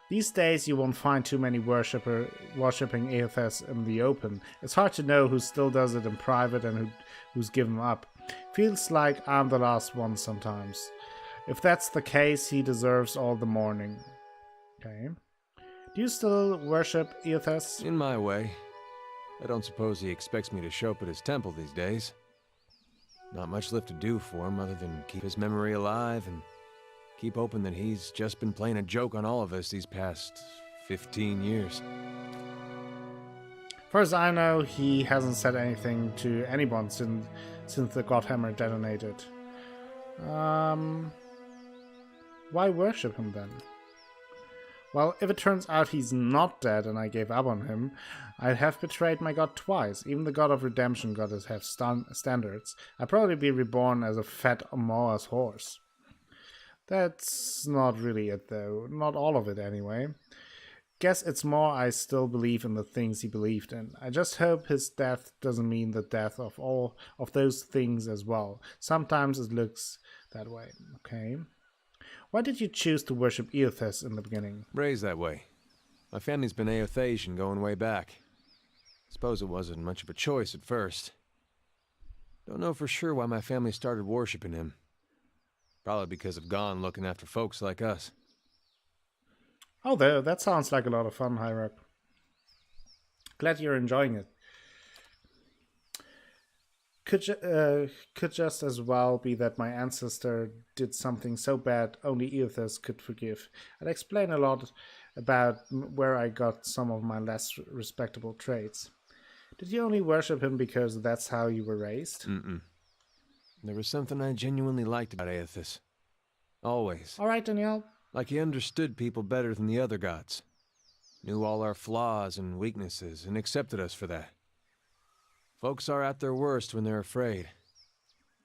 These days you won't find too many worshipping Eothas in the open. It's hard to know who still does it in private and who's given up. Feels like I'm the last one sometimes. If that's the case, he deserves all the mourning. Okay. Do you still worship Eothas? In my way. I don't suppose he expects me to show up at his temple these days. Not much left to do for him other than keep his memory alive and keep hoping that he's just been playing a joke on all of us these past 15 years. Far as I know, he hasn't said anything to anyone since the Godhammer detonated. Why worship him then? Well, if it turns out he's not dead and I gave up on him, I'd have betrayed my god twice. Even the god of redemption gods have standards. I'd probably be reborn as a fat Amoa's horse. That's not really it, though. Not all of it, anyway. Guess it's more I still believe in the things he believed in. I just hope his death doesn't mean the death of all of those things as well. Sometimes it looks that way. Okay. Why did you choose to worship Eothas in the beginning? Raised that way. My family's been Eothasian going way back. Suppose it wasn't much of a choice at first. Don't know for sure why my family started worshiping him. Probably because of Gon looking after folks like us. Oh, there. That sounds like a lot of fun, Hyrule. Glad you're enjoying it. Could just as well be that my ancestor did something so bad only Eothas could forgive. I'd explain a lot about where I got some of my less respectable traits. Did you only worship him because that's how you were raised? There was something I genuinely liked about Aethys. Always. All right, Danielle. Like he understood people better than the other gods. Knew all our flaws and weaknesses and accepted us for that. Folks are at their worst when they're afraid.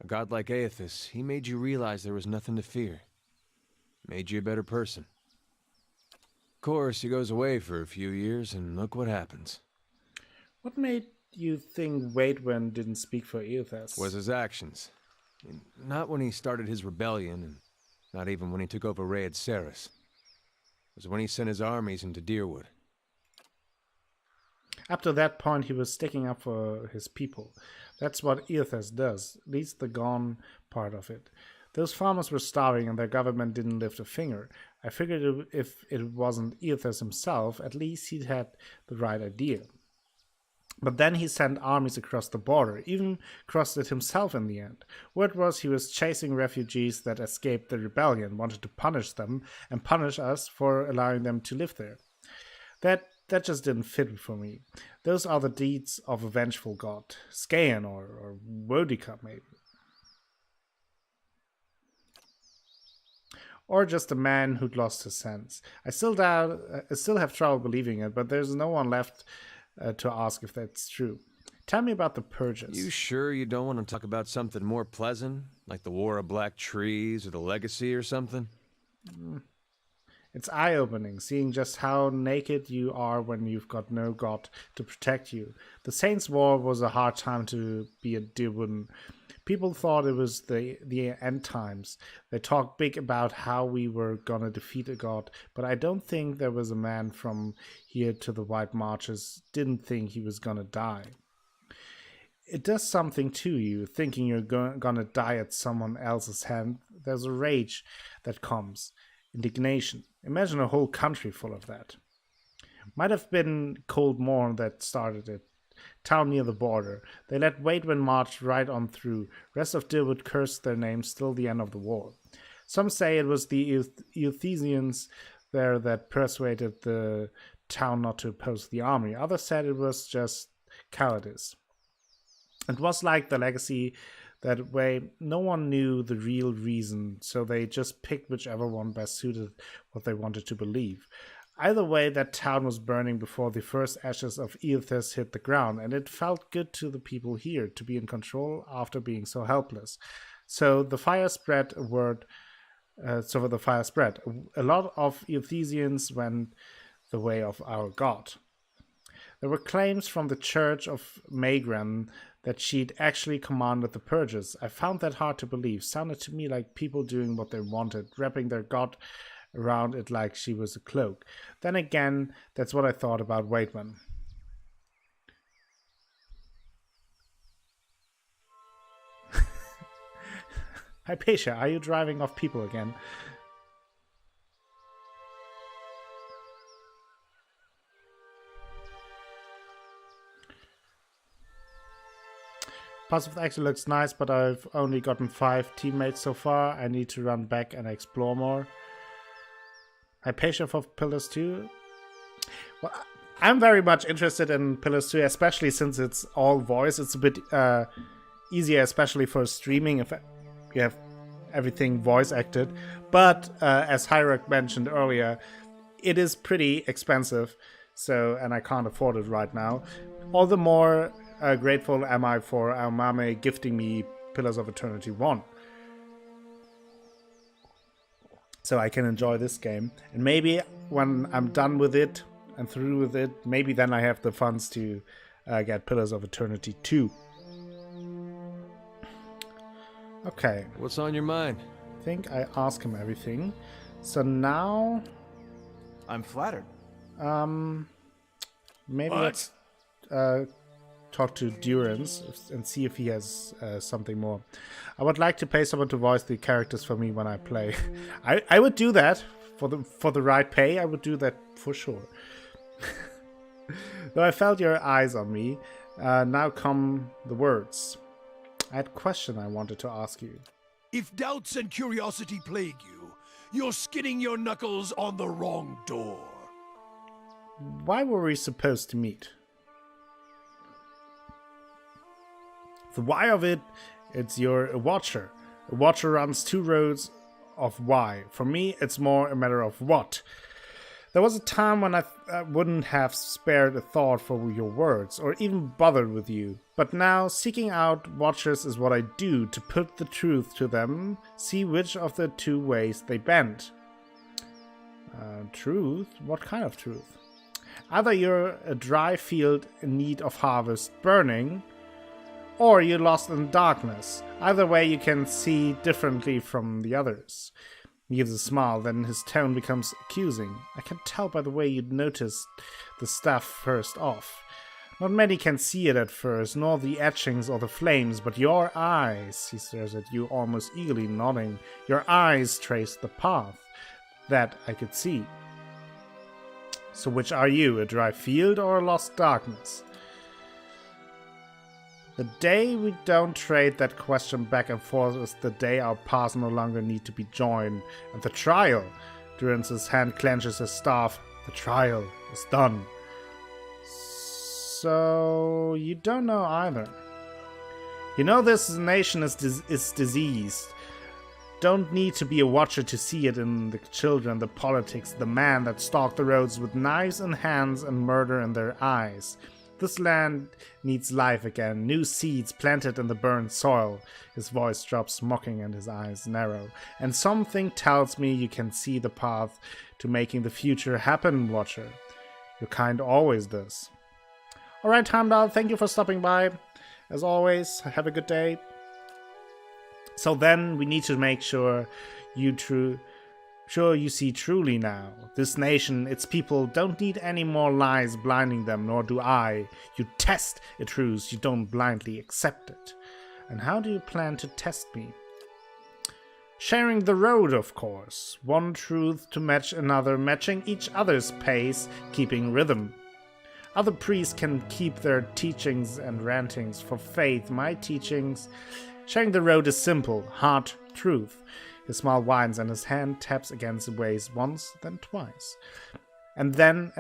A god like Aethys, he made you realize there was nothing to fear. Made you a better person. Of course, he goes away for a few years, and look what happens. What made you think Waidwen didn't speak for Aethys? Was his actions. Not when he started his rebellion, and not even when he took over Rhaed Saris. It was when he sent his armies into Dyrwood. Up to that point, he was sticking up for his people. That's what Aethys does, at least the gone part of it. Those farmers were starving and their government didn't lift a finger. I figured if it wasn't Aethys himself, at least he had the right idea. But then he sent armies across the border, even crossed it himself in the end. Word was he was chasing refugees that escaped the rebellion, wanted to punish them, and punish us for allowing them to live there. That just didn't fit for me. Those are the deeds of a vengeful god. Skaen or Boudica, maybe. Or just a man who'd lost his sense. I still have trouble believing it, but there's no one left to ask if that's true. Tell me about the purges. You sure you don't want to talk about something more pleasant? Like the War of Black Trees or the Legacy or something? It's eye-opening, seeing just how naked you are when you've got no god to protect you. The Saints' War was a hard time to be a Dyrwood. People thought it was the end times. They talked big about how we were gonna defeat a god, but I don't think there was a man from here to the White Marches didn't think he was gonna die. It does something to you, thinking you're gonna die at someone else's hand. There's a rage that comes. Indignation. Imagine a whole country full of that. Might have been Cold Morn that started it. Town near the border. They let Waidwen march right on through. Rest of Dyrwood cursed their names till the end of the war. Some say it was the Euthesians there that persuaded the town not to oppose the army. Others said it was just cowardice. It was like the Legacy. That way, no one knew the real reason, so they just picked whichever one best suited what they wanted to believe. Either way, that town was burning before the first ashes of Aethys hit the ground, and it felt good to the people here to be in control after being so helpless. So the fire spread a word. A lot of Euthesians went the way of our god. There were claims from the Church of Maegran that she'd actually commanded the purges. I found that hard to believe. Sounded to me like people doing what they wanted, wrapping their god around it like she was a cloak. Then again, that's what I thought about Waidwen. Hypatia, are you driving off people again? Path of Exile looks nice, but I've only gotten 5 teammates so far. I need to run back and explore more. Hypatia for Pillars 2. Well, I'm very much interested in Pillars 2, especially since it's all voice. It's a bit easier, especially for streaming, if you have everything voice acted. But as Hierarch mentioned earlier, it is pretty expensive, and I can't afford it right now. All the more grateful am I for Aomame gifting me Pillars of Eternity 1. So I can enjoy this game. And maybe when I'm done with it and through with it, maybe then I have the funds to get Pillars of Eternity 2. Okay. What's on your mind? I think I asked him everything. So now... I'm flattered. Maybe let's talk to Durance and see if he has something more. I would like to pay someone to voice the characters for me when I play. I would do that for the right pay. I would do that for sure. Though I felt your eyes on me, now come the words. I had a question I wanted to ask you. If doubts and curiosity plague you, you're skidding your knuckles on the wrong door. Why were we supposed to meet? The why of it, it's you're a watcher. A watcher runs two roads of why. For me, it's more a matter of what. There was a time when I wouldn't have spared a thought for your words, or even bothered with you. But now, seeking out watchers is what I do, to put the truth to them, see which of the two ways they bend. Truth? What kind of truth? Either you're a dry field in need of harvest burning, or you're lost in darkness. Either way, you can see differently from the others. He gives a smile, then his tone becomes accusing. I can tell by the way you'd noticed the stuff first off. Not many can see it at first, nor the etchings or the flames, but your eyes, he stares at you almost eagerly nodding, your eyes trace the path. That I could see. So which are you, a dry field or a lost darkness? The day we don't trade that question back and forth is the day our paths no longer need to be joined. And the trial, Durance's hand clenches his staff, the trial is done. So you don't know either. You know this nation is diseased. Don't need to be a watcher to see it in the children, the politics, the men that stalk the roads with knives in hands and murder in their eyes. This land needs life again, new seeds planted in the burned soil. His voice drops mocking and his eyes narrow. And something tells me you can see the path to making the future happen, Watcher. Your kind always does. Alright, Heimdall, thank you for stopping by. As always, have a good day. So then we need to make sure you see truly now. This nation, its people, don't need any more lies blinding them, nor do I. You test a truth, you don't blindly accept it. And how do you plan to test me? Sharing the road, of course. One truth to match another, matching each other's pace, keeping rhythm. Other priests can keep their teachings and rantings for faith. My teachings... Sharing the road is simple, hard truth. His smile winds and his hand taps against the ways once, then twice. And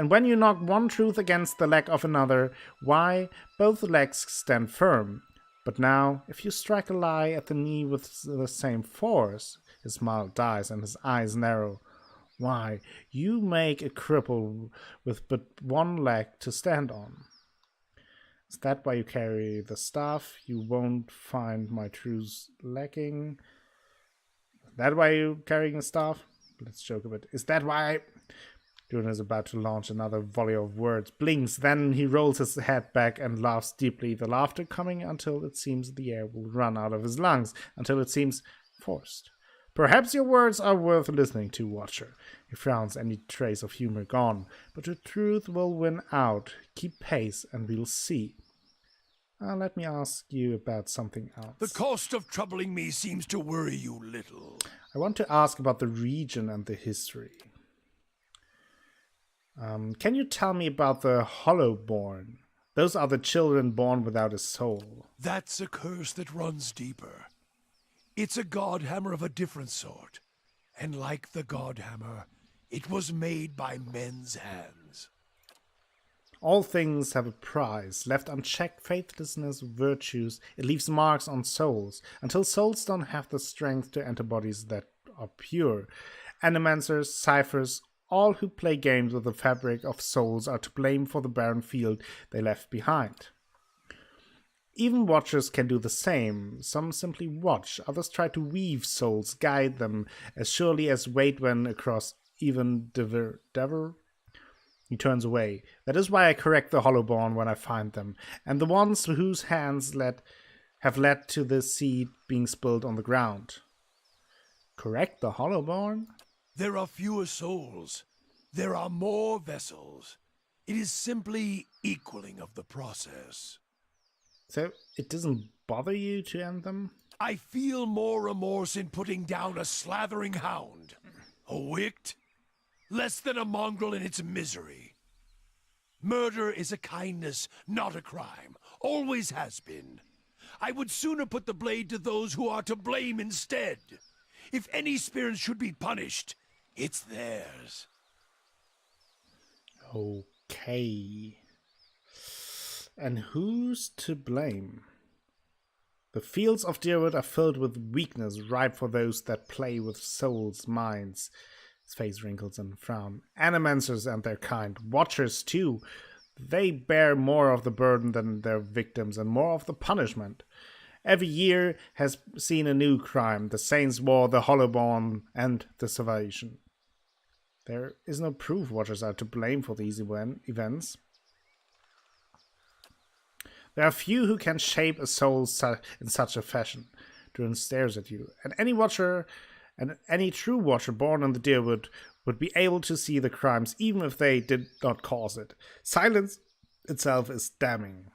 when you knock one truth against the leg of another, why, both legs stand firm. But now, if you strike a lie at the knee with the same force, his smile dies and his eyes narrow. Why, you make a cripple with but one leg to stand on. Is that why you carry the staff? You won't find my truths lacking. Is that why you're carrying a staff? Let's joke a bit. Is that why... Duran is about to launch another volley of words. Blinks, then he rolls his head back and laughs deeply, the laughter coming until it seems the air will run out of his lungs, until it seems forced. Perhaps your words are worth listening to, Watcher. He frowns, any trace of humor gone. But the truth will win out. Keep pace, and we'll see. Let me ask you about something else. The cost of troubling me seems to worry you little. I want to ask about the region and the history. Can you tell me about the Hollowborn? Those are the children born without a soul. That's a curse that runs deeper. It's a godhammer of a different sort. And like the godhammer, it was made by men's hands. All things have a price. Left unchecked, faithlessness, virtues, it leaves marks on souls, until souls don't have the strength to enter bodies that are pure. Animancers, ciphers, all who play games with the fabric of souls are to blame for the barren field they left behind. Even watchers can do the same. Some simply watch, others try to weave souls, guide them, as surely as Waidwen across even Dever. He turns away. That is why I correct the Hollowborn when I find them, and the ones whose hands have led to the seed being spilled on the ground. Correct the Hollowborn? There are fewer souls. There are more vessels. It is simply equaling of the process. So it doesn't bother you to end them? I feel more remorse in putting down a slathering hound. A wict? Less than a mongrel in its misery. Murder is a kindness, not a crime. Always has been. I would sooner put the blade to those who are to blame instead. If any spirit should be punished, it's theirs. Okay. And who's to blame? The fields of Deerwood are filled with weakness, ripe for those that play with souls, minds. His face wrinkles and frown. Animancers and their kind, Watchers too, they bear more of the burden than their victims and more of the punishment. Every year has seen a new crime, the Saints' War, the Hollowborn, and the Salvation. There is no proof Watchers are to blame for these events. There are few who can shape a soul in such a fashion. Durin stares at you, and any Watcher, and any true Watcher born in the Deerwood would be able to see the crimes even if they did not cause it. Silence itself is damning.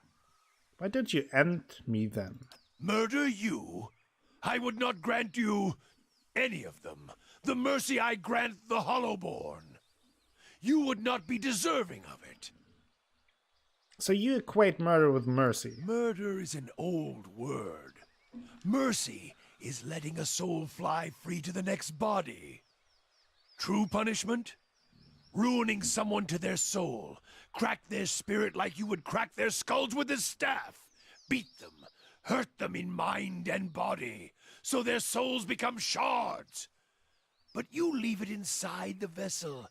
Why don't you end me then? Murder you? I would not grant you any of them. The mercy I grant the Hollowborn. You would not be deserving of it. So you equate murder with mercy? Murder is an old word. Mercy is letting a soul fly free to the next body. True punishment? Ruining someone to their soul. Crack their spirit like you would crack their skulls with a staff. Beat them. Hurt them in mind and body, so their souls become shards. But you leave it inside the vessel,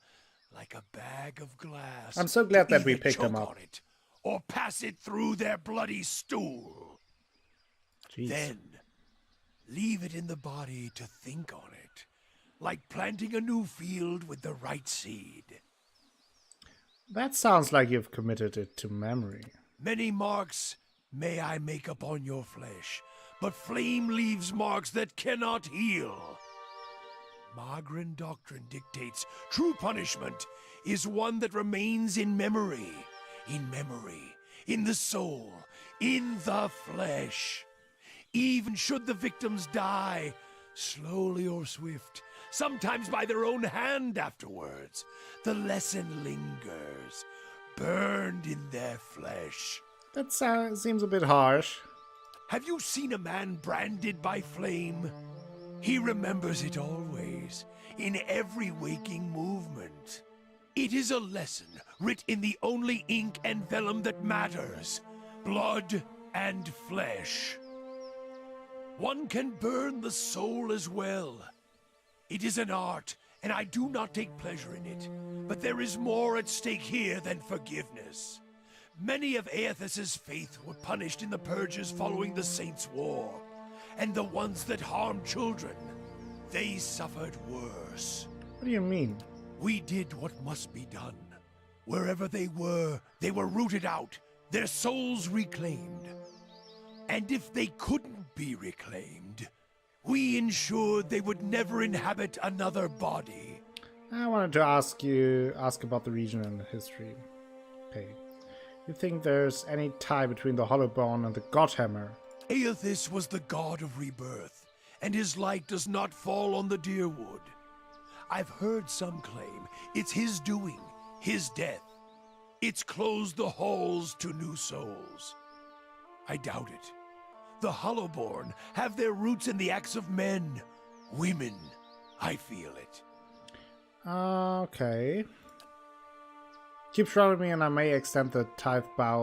like a bag of glass. I'm so glad that we either picked them choke up. on it, or pass it through their bloody stool. Jeez. Then, leave it in the body to think on it, like planting a new field with the right seed. That sounds like you've committed it to memory. Many marks may I make upon your flesh, but flame leaves marks that cannot heal. Magran doctrine dictates true punishment is one that remains in memory, in the soul, in the flesh. Even should the victims die, slowly or swift, sometimes by their own hand afterwards, the lesson lingers, burned in their flesh. That seems a bit harsh. Have you seen a man branded by flame? He remembers it always, in every waking movement. It is a lesson writ in the only ink and vellum that matters, blood and flesh. One can burn the soul as well. It is an art, and I do not take pleasure in it, but there is more at stake here than forgiveness. Many of Aethys' faith were punished in the purges following the Saints' War, and the ones that harmed children, they suffered worse. What do you mean? We did what must be done. Wherever they were rooted out, their souls reclaimed. And if they couldn't be reclaimed, we ensured they would never inhabit another body. I wanted to ask about the region and the history. Okay. You think there's any tie between the Hollowborn and the Godhammer? Aethys was the god of rebirth, and his light does not fall on the Deerwood. I've heard some claim it's his doing, his death. It's closed the halls to new souls. I doubt it. The Hollowborn have their roots in the acts of men, women. I feel it. Okay. Keep showing me and I may extend the tithe bow